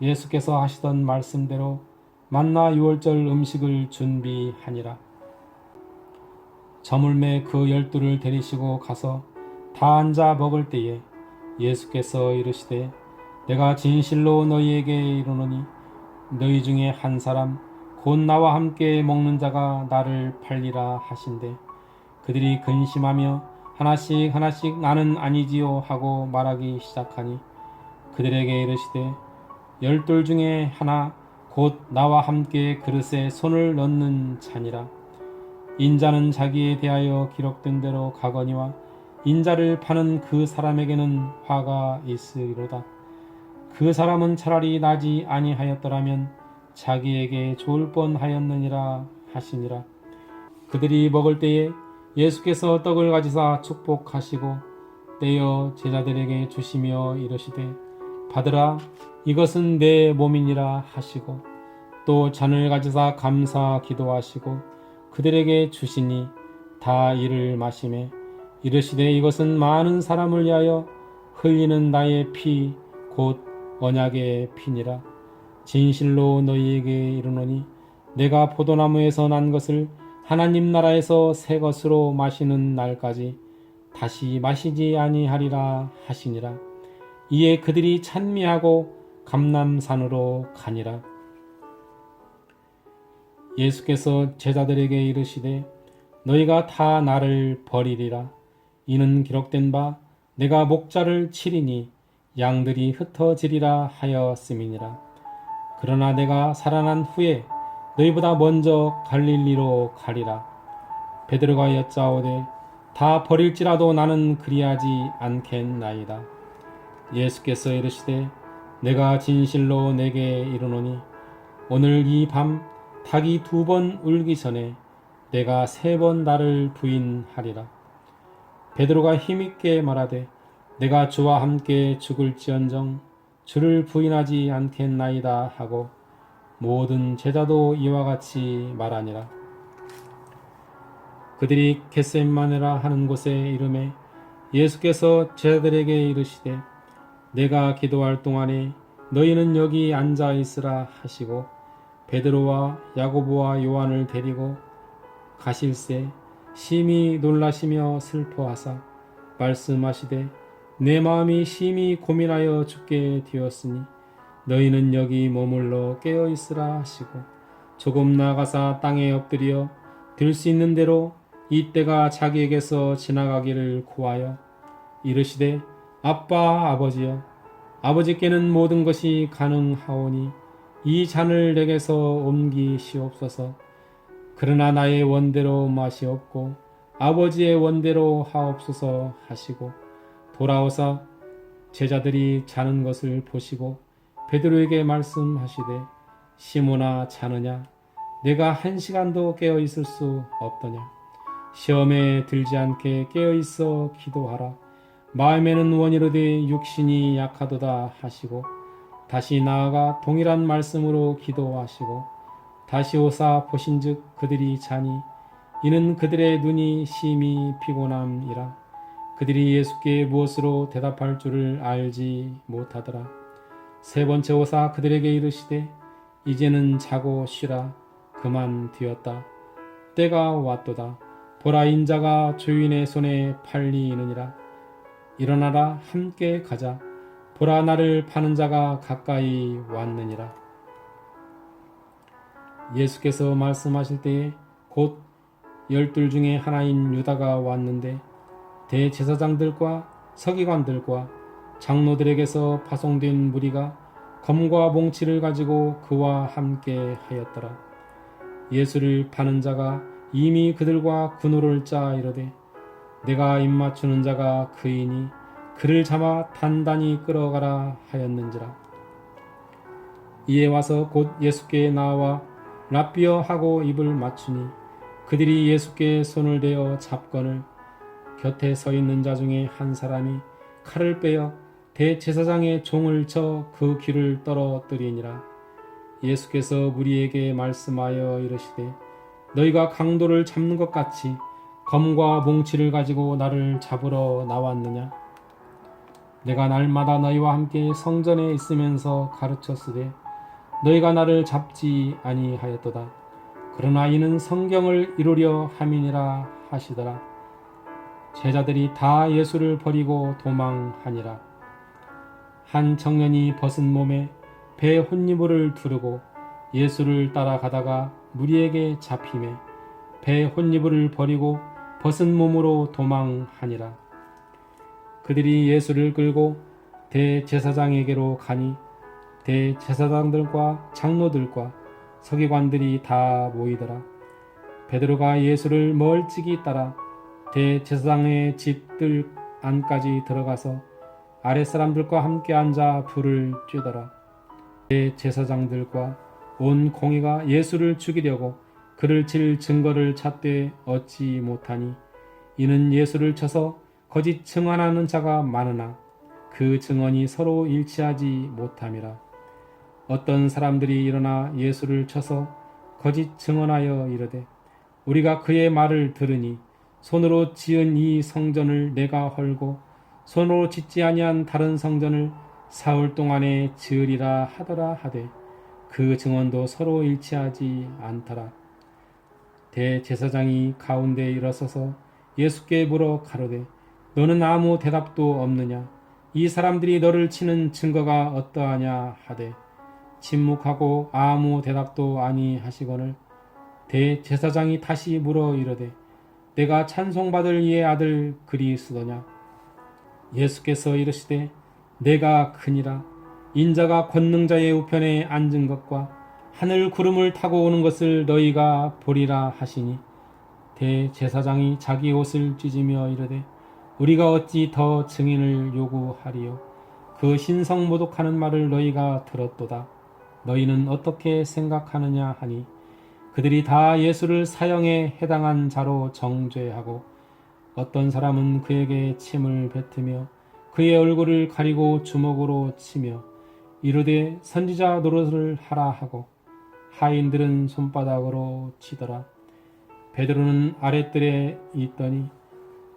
예수께서 하시던 말씀대로 만나 유월절 음식을 준비하니라. 저물매 그 12를 데리시고 가서 다 앉아 먹을 때에 예수께서 이르시되 내가 진실로 너희에게 이르노니 너희 중에 한 사람 곧 나와 함께 먹는 자가 나를 팔리라 하신대. 그들이 근심하며 하나씩 하나씩 나는 아니지요 하고 말하기 시작하니 그들에게 이르시되 열둘 중에 하나 곧 나와 함께 그릇에 손을 넣는 자니라. 인자는 자기에 대하여 기록된 대로 가거니와 인자를 파는 그 사람에게는 화가 있으리로다. 그 사람은 차라리 나지 아니하였더라면 자기에게 좋을 뻔하였느니라 하시니라. 그들이 먹을 때에 예수께서 떡을 가지사 축복하시고 떼어 제자들에게 주시며 이르시되 받으라 이것은 내 몸이니라 하시고 또 잔을 가지사 감사 기도하시고 그들에게 주시니 다 이를 마시매 이르시되 이것은 많은 사람을 위하여 흘리는 나의 피 곧 언약의 피니라. 진실로 너희에게 이르노니 내가 포도나무에서 난 것을 하나님 나라에서 새 것으로 마시는 날까지 다시 마시지 아니하리라 하시니라. 이에 그들이 찬미하고 감람산으로 가니라. 예수께서 제자들에게 이르시되 너희가 다 나를 버리리라. 이는 기록된 바 내가 목자를 치리니 양들이 흩어지리라 하였음이니라. 그러나 내가 살아난 후에 너희보다 먼저 갈릴리로 가리라. 베드로가 여짜오되 다 버릴지라도 나는 그리하지 않겠나이다. 예수께서 이르시되 내가 진실로 내게 이르노니 오늘 이 밤 닭이 2번 울기 전에 내가 3번 나를 부인하리라. 베드로가 힘있게 말하되 내가 주와 함께 죽을지언정 주를 부인하지 않겠나이다 하고 모든 제자도 이와 같이 말하니라. 그들이 겟세마네라 하는 곳에 이르매 예수께서 제자들에게 이르시되 내가 기도할 동안에 너희는 여기 앉아 있으라 하시고 베드로와 야고보와 요한을 데리고 가실새 심히 놀라시며 슬퍼하사 말씀하시되 내 마음이 심히 고민하여 죽게 되었으니 너희는 여기 머물러 깨어 있으라 하시고 조금 나아가사 땅에 엎드려 들 수 있는 대로 이 때가 자기에게서 지나가기를 구하여 이르시되 아빠 아버지여 아버지께는 모든 것이 가능하오니 이 잔을 내게서 옮기시옵소서. 그러나 나의 원대로 마시옵고 아버지의 원대로 하옵소서 하시고 돌아오사 제자들이 자는 것을 보시고 베드로에게 말씀하시되 시몬아 자느냐 내가 1시간도 깨어 있을 수 없더냐. 시험에 들지 않게 깨어 있어 기도하라. 마음에는 원이로되 육신이 약하도다 하시고 다시 나아가 동일한 말씀으로 기도하시고 다시 오사 보신즉 그들이 자니 이는 그들의 눈이 심히 피곤함이라. 그들이 예수께 무엇으로 대답할 줄을 알지 못하더라. 3번째 오사 그들에게 이르시되 이제는 자고 쉬라. 그만 되었다. 때가 왔도다. 보라 인자가 주인의 손에 팔리느니라. 일어나라 함께 가자. 보라 나를 파는 자가 가까이 왔느니라. 예수께서 말씀하실 때에 곧 12 중에 하나인 유다가 왔는데 대제사장들과 서기관들과 장로들에게서 파송된 무리가 검과 몽치를 가지고 그와 함께 하였더라. 예수를 파는 자가 이미 그들과 군호를 짜 이르되 내가 입맞추는 자가 그이니 그를 잡아 단단히 끌어가라 하였는지라. 이에 와서 곧 예수께 나와 랍비여 하고 입을 맞추니 그들이 예수께 손을 대어 잡거늘 곁에 서 있는 자 중에 한 사람이 칼을 빼어 대제사장의 종을 쳐 그 귀를 떨어뜨리니라. 예수께서 무리에게 말씀하여 이르시되 너희가 강도를 잡는 것 같이 검과 몽치를 가지고 나를 잡으러 나왔느냐. 내가 날마다 너희와 함께 성전에 있으면서 가르쳤으되 너희가 나를 잡지 아니하였도다. 그러나 이는 성경을 이루려 함이니라 하시더라. 제자들이 다 예수를 버리고 도망하니라. 한 청년이 벗은 몸에 배 혼니부를 두르고 예수를 따라가다가 무리에게 잡히매 배 혼니부를 버리고 벗은 몸으로 도망하니라. 그들이 예수를 끌고 대제사장에게로 가니 대제사장들과 장로들과 서기관들이 다 모이더라. 베드로가 예수를 멀찍이 따라 대제사장의 집들 안까지 들어가서 아랫사람들과 함께 앉아 불을 쬐더라. 대제사장들과 온 공회가 예수를 죽이려고 그를 칠 증거를 찾되 얻지 못하니 이는 예수를 쳐서 거짓 증언하는 자가 많으나 그 증언이 서로 일치하지 못함이라. 어떤 사람들이 일어나 예수를 쳐서 거짓 증언하여 이르되 우리가 그의 말을 들으니 손으로 지은 이 성전을 내가 헐고 손으로 짓지 아니한 다른 성전을 사흘 동안에 지으리라 하더라 하되 그 증언도 서로 일치하지 않더라. 대제사장이 가운데 일어서서 예수께 물어 가로되 너는 아무 대답도 없느냐? 이 사람들이 너를 치는 증거가 어떠하냐 하되 침묵하고 아무 대답도 아니하시거늘 대제사장이 다시 물어 이르되 내가 찬송받을 이의 아들 그리스도냐? 예수께서 이르시되 내가 크니라. 인자가 권능자의 우편에 앉은 것과 하늘 구름을 타고 오는 것을 너희가 보리라 하시니 대제사장이 자기 옷을 찢으며 이르되 우리가 어찌 더 증인을 요구하리요? 그 신성모독하는 말을 너희가 들었도다. 너희는 어떻게 생각하느냐 하니 그들이 다 예수를 사형에 해당한 자로 정죄하고 어떤 사람은 그에게 침을 뱉으며 그의 얼굴을 가리고 주먹으로 치며 이르되 선지자 노릇을 하라 하고 하인들은 손바닥으로 치더라. 베드로는 아랫뜰에 있더니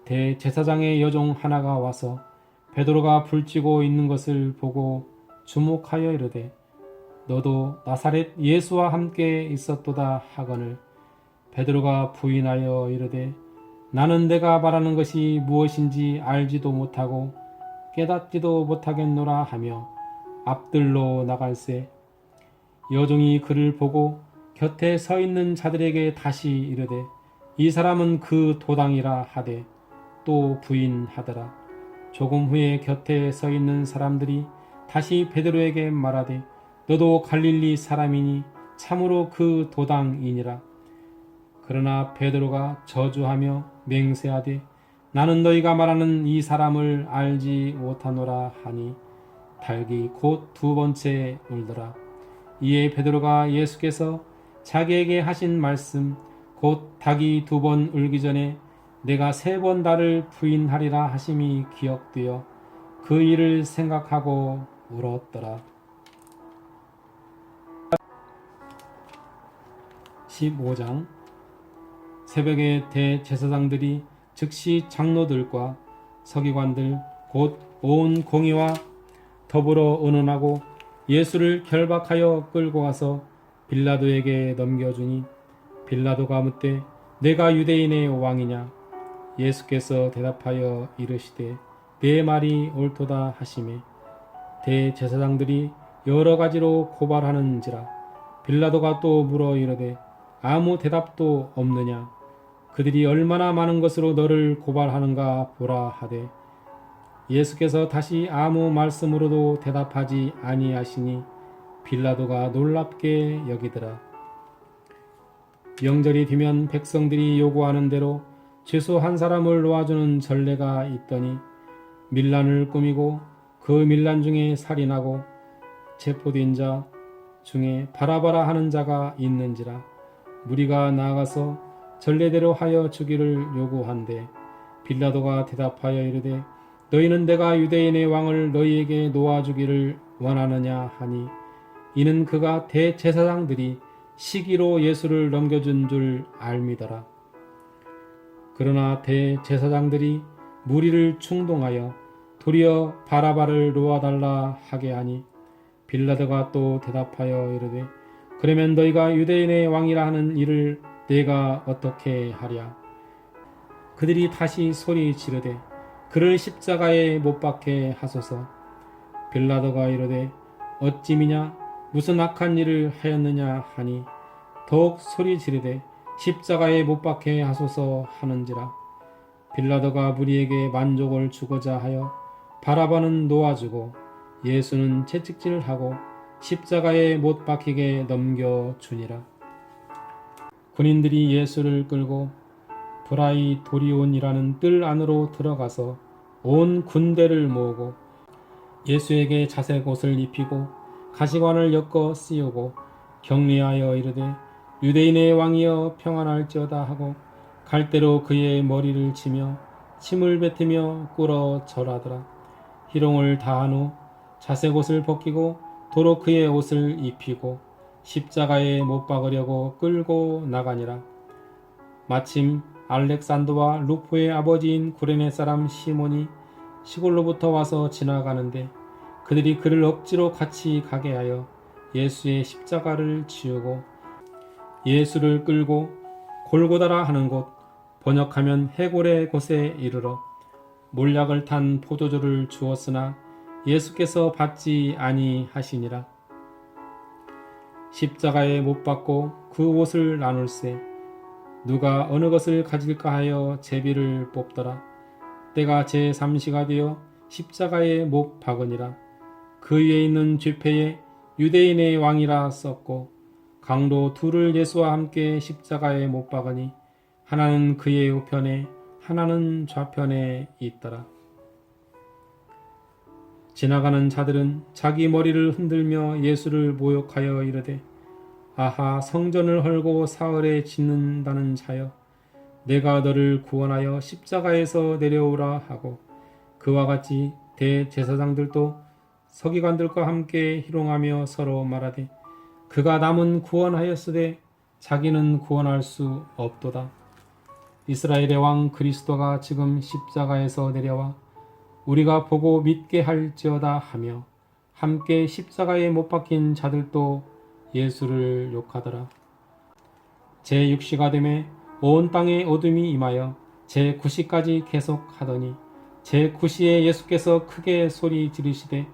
대제사장의 여종 하나가 와서 베드로가 불지고 있는 것을 보고 주목하여 이르되 너도 나사렛 예수와 함께 있었도다 하거늘 베드로가 부인하여 이르되 나는 내가 말하는 것이 무엇인지 알지도 못하고 깨닫지도 못하겠노라 하며 앞들로 나갈새 여종이 그를 보고 곁에 서 있는 자들에게 다시 이르되 이 사람은 그 도당이라 하되 또 부인하더라. 조금 후에 곁에 서 있는 사람들이 다시 베드로에게 말하되 너도 갈릴리 사람이니 참으로 그 도당이니라. 그러나 베드로가 저주하며 맹세하되 나는 너희가 말하는 이 사람을 알지 못하노라 하니 닭이 곧 두 번째 울더라. 이에 베드로가 예수께서 자기에게 하신 말씀 곧 닭이 두 번 울기 전에 내가 세 번 나를 부인하리라 하심이 기억되어 그 일을 생각하고 울었더라. 15장 새벽에 대제사장들이 즉시 장로들과 서기관들 곧 온 공의와 더불어 의논하고 예수를 결박하여 끌고 가서 빌라도에게 넘겨주니 빌라도가 묻되 내가 유대인의 왕이냐? 예수께서 대답하여 이르시되 내 말이 옳도다 하시매 대제사장들이 여러 가지로 고발하는지라. 빌라도가 또 물어 이르되 아무 대답도 없느냐? 그들이 얼마나 많은 것으로 너를 고발하는가 보라 하되 예수께서 다시 아무 말씀으로도 대답하지 아니하시니 빌라도가 놀랍게 여기더라. 명절이 되면 백성들이 요구하는 대로 죄수 한 사람을 놓아주는 전례가 있더니 밀란을 꾸미고 그 밀란 중에 살인하고 체포된 자 중에 바라바라 하는 자가 있는지라. 무리가 나아가서 전례대로 하여 주기를 요구한대 빌라도가 대답하여 이르되 너희는 내가 유대인의 왕을 너희에게 놓아주기를 원하느냐 하니 이는 그가 대제사장들이 시기로 예수를 넘겨준 줄 알미더라. 그러나 대제사장들이 무리를 충동하여 도리어 바라바를 놓아달라 하게 하니 빌라도가 또 대답하여 이르되 그러면 너희가 유대인의 왕이라 하는 이를 내가 어떻게 하랴? 그들이 다시 소리 지르되 그를 십자가에 못 박게 하소서. 빌라도가 이르되 어찌미냐 무슨 악한 일을 하였느냐 하니 더욱 소리 지르되 십자가에 못 박게 하소서 하는지라. 빌라도가 무리에게 만족을 주고자 하여 바라바는 놓아주고 예수는 채찍질하고 십자가에 못 박히게 넘겨주니라. 군인들이 예수를 끌고 브라이도리온이라는 뜰 안으로 들어가서 온 군대를 모으고 예수에게 자색 옷을 입히고 가시관을 엮어 씌우고 격리하여 이르되 유대인의 왕이여 평안할지어다 하고 갈대로 그의 머리를 치며 침을 뱉으며 꿇어 절하더라. 희롱을 다한 후 자색 옷을 벗기고 도로 그의 옷을 입히고 십자가에 못 박으려고 끌고 나가니라. 마침 알렉산더와 루포의 아버지인 구레네 사람 시몬이 시골로부터 와서 지나가는데 그들이 그를 억지로 같이 가게 하여 예수의 십자가를 지우고 예수를 끌고 골고다라 하는 곳, 번역하면 해골의 곳에 이르러 몰약을 탄 포도주를 주었으나 예수께서 받지 아니하시니라. 십자가에 못 박고 그 옷을 나눌세 누가 어느 것을 가질까 하여 제비를 뽑더라. 때가 제3시가 되어 십자가에 못 박으니라. 그 위에 있는 쥐패에 유대인의 왕이라 썼고 강도 둘을 예수와 함께 십자가에 못 박으니 하나는 그의 우편에 하나는 좌편에 있더라. 지나가는 자들은 자기 머리를 흔들며 예수를 모욕하여 이르되 아하 성전을 헐고 사흘에 짓는다는 자여 내가 너를 구원하여 십자가에서 내려오라 하고 그와 같이 대제사장들도 서기관들과 함께 희롱하며 서로 말하되 그가 남은 구원하였으되 자기는 구원할 수 없도다. 이스라엘의 왕 그리스도가 지금 십자가에서 내려와 우리가 보고 믿게 할지어다 하며 함께 십자가에 못 박힌 자들도 예수를 욕하더라. 제6시가 되매 온 땅에 어둠이 임하여 제9시까지 계속하더니 제9시에 예수께서 크게 소리 지르시되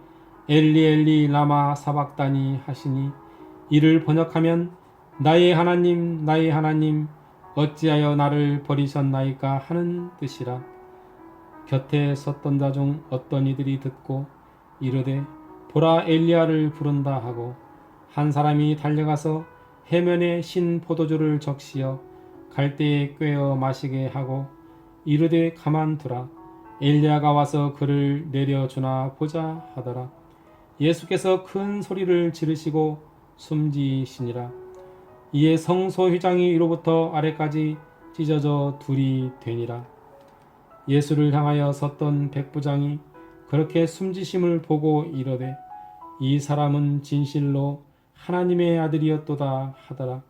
엘리 엘리 라마 사박다니 하시니 이를 번역하면 나의 하나님 어찌하여 나를 버리셨나이까 하는 뜻이라. 곁에 섰던 자 중 어떤 이들이 듣고 이르되 보라 엘리야를 부른다 하고 한 사람이 달려가서 해면에 신 포도주를 적시어 갈대에 꿰어 마시게 하고 이르되 가만두라 엘리야가 와서 그를 내려주나 보자 하더라. 예수께서 큰 소리를 지르시고 숨지시니라. 이에 성소휘장이 위로부터 아래까지 찢어져 둘이 되니라. 예수를 향하여 섰던 백부장이 그렇게 숨지심을 보고 이르되 이 사람은 진실로 하나님의 아들이었도다 하더라.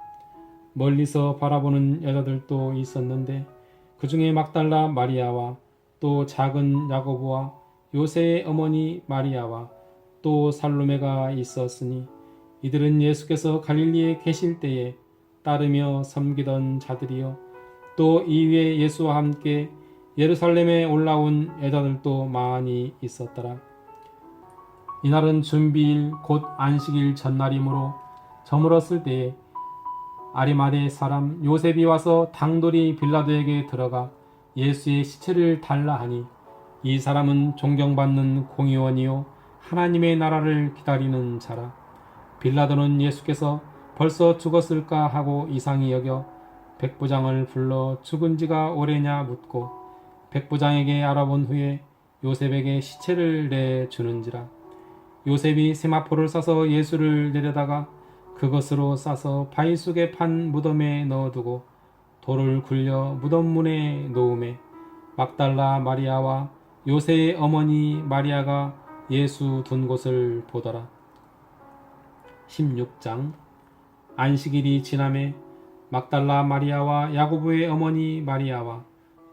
멀리서 바라보는 여자들도 있었는데 그 중에 막달라 마리아와 또 작은 야고보와 요새의 어머니 마리아와 또 살로메가 있었으니 이들은 예수께서 갈릴리에 계실 때에 따르며 섬기던 자들이요 또 이후에 예수와 함께 예루살렘에 올라온 여자들도 많이 있었더라. 이날은 준비일 곧 안식일 전날이므로 저물었을 때에 아리마대 사람 요셉이 와서 당돌이 빌라도에게 들어가 예수의 시체를 달라 하니 이 사람은 존경받는 공의원이요 하나님의 나라를 기다리는 자라. 빌라도는 예수께서 벌써 죽었을까 하고 이상히 여겨 백부장을 불러 죽은 지가 오래냐 묻고 백부장에게 알아본 후에 요셉에게 시체를 내주는지라. 요셉이 세마포를 싸서 예수를 내려다가 그것으로 싸서 바위 속에 판 무덤에 넣어두고 돌을 굴려 무덤 문에 놓음에 막달라 마리아와 요새의 어머니 마리아가 예수 둔 곳을 보더라. 16장 안식일이 지남에 막달라 마리아와 야고보의 어머니 마리아와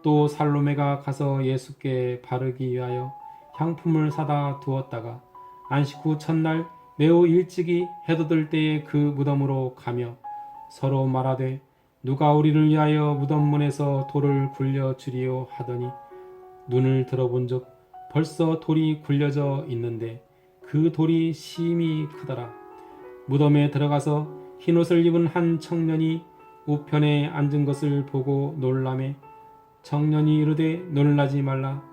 또 살로메가 가서 예수께 바르기 위하여 향품을 사다 두었다가 안식 후 첫날 매우 일찍이 해돋을 때에 그 무덤으로 가며 서로 말하되 누가 우리를 위하여 무덤 문에서 돌을 굴려 주리요 하더니 눈을 들어본즉 벌써 돌이 굴려져 있는데 그 그 돌이 심히 크더라. 무덤에 들어가서 흰옷을 입은 한 청년이 우편에 앉은 것을 보고 놀라매 청년이 이르되 놀라지 말라.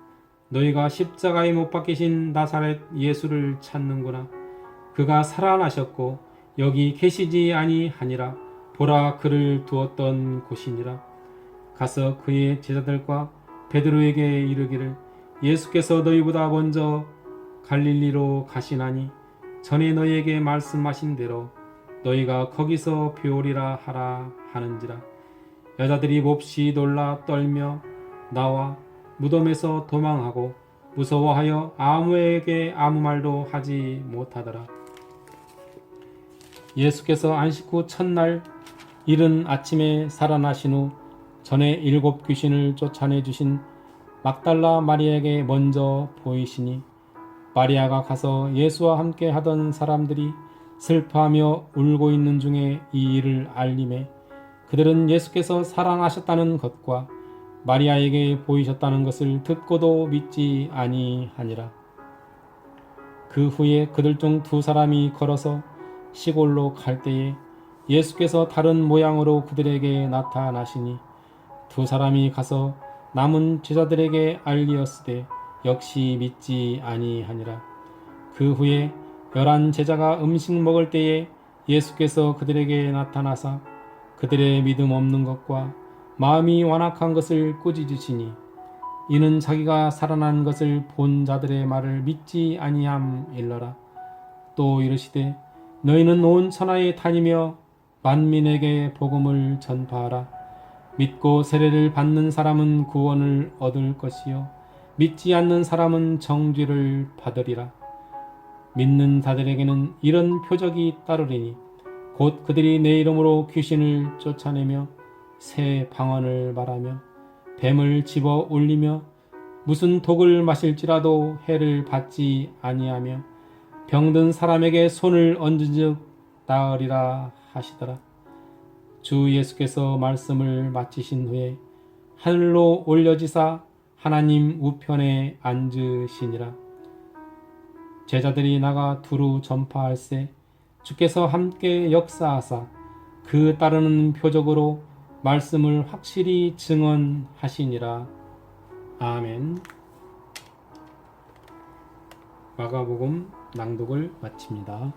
너희가 십자가에 못 박히신 나사렛 예수를 찾는구나. 그가 살아나셨고 여기 계시지 아니하니라. 보라, 그를 두었던 곳이니라. 가서 그의 제자들과 베드로에게 이르기를 예수께서 너희보다 먼저 갈릴리로 가시나니 전에 너희에게 말씀하신 대로 너희가 거기서 배우리라 하라 하는지라. 여자들이 몹시 놀라 떨며 나와 무덤에서 도망하고 무서워하여 아무에게 아무 말도 하지 못하더라. 예수께서 안식 후 첫날 이른 아침에 살아나신 후 전에 7 귀신을 쫓아내 주신 막달라 마리아에게 먼저 보이시니 마리아가 가서 예수와 함께 하던 사람들이 슬퍼하며 울고 있는 중에 이 일을 알림해 그들은 예수께서 살아나셨다는 것과 마리아에게 보이셨다는 것을 듣고도 믿지 아니하니라. 그 후에 그들 중 2 사람이 걸어서 시골로 갈 때에 예수께서 다른 모양으로 그들에게 나타나시니 2 사람이 가서 남은 제자들에게 알리었으되 역시 믿지 아니하니라. 그 후에 11 제자가 음식 먹을 때에 예수께서 그들에게 나타나사 그들의 믿음 없는 것과 마음이 완악한 것을 꾸짖으시니 이는 자기가 살아난 것을 본 자들의 말을 믿지 아니함일러라. 또 이르시되 너희는 온 천하에 다니며 만민에게 복음을 전파하라. 믿고 세례를 받는 사람은 구원을 얻을 것이요 믿지 않는 사람은 정죄를 받으리라. 믿는 자들에게는 이런 표적이 따르리니 곧 그들이 내 이름으로 귀신을 쫓아내며 새 방언을 말하며 뱀을 집어 올리며 무슨 독을 마실지라도 해를 받지 아니하며 병든 사람에게 손을 얹은즉 나으리라 하시더라. 주 예수께서 말씀을 마치신 후에 하늘로 올려지사 하나님 우편에 앉으시니라. 제자들이 나가 두루 전파할세 주께서 함께 역사하사 그 따르는 표적으로 말씀을 확실히 증언하시니라. 아멘. 마가복음 낭독을 마칩니다.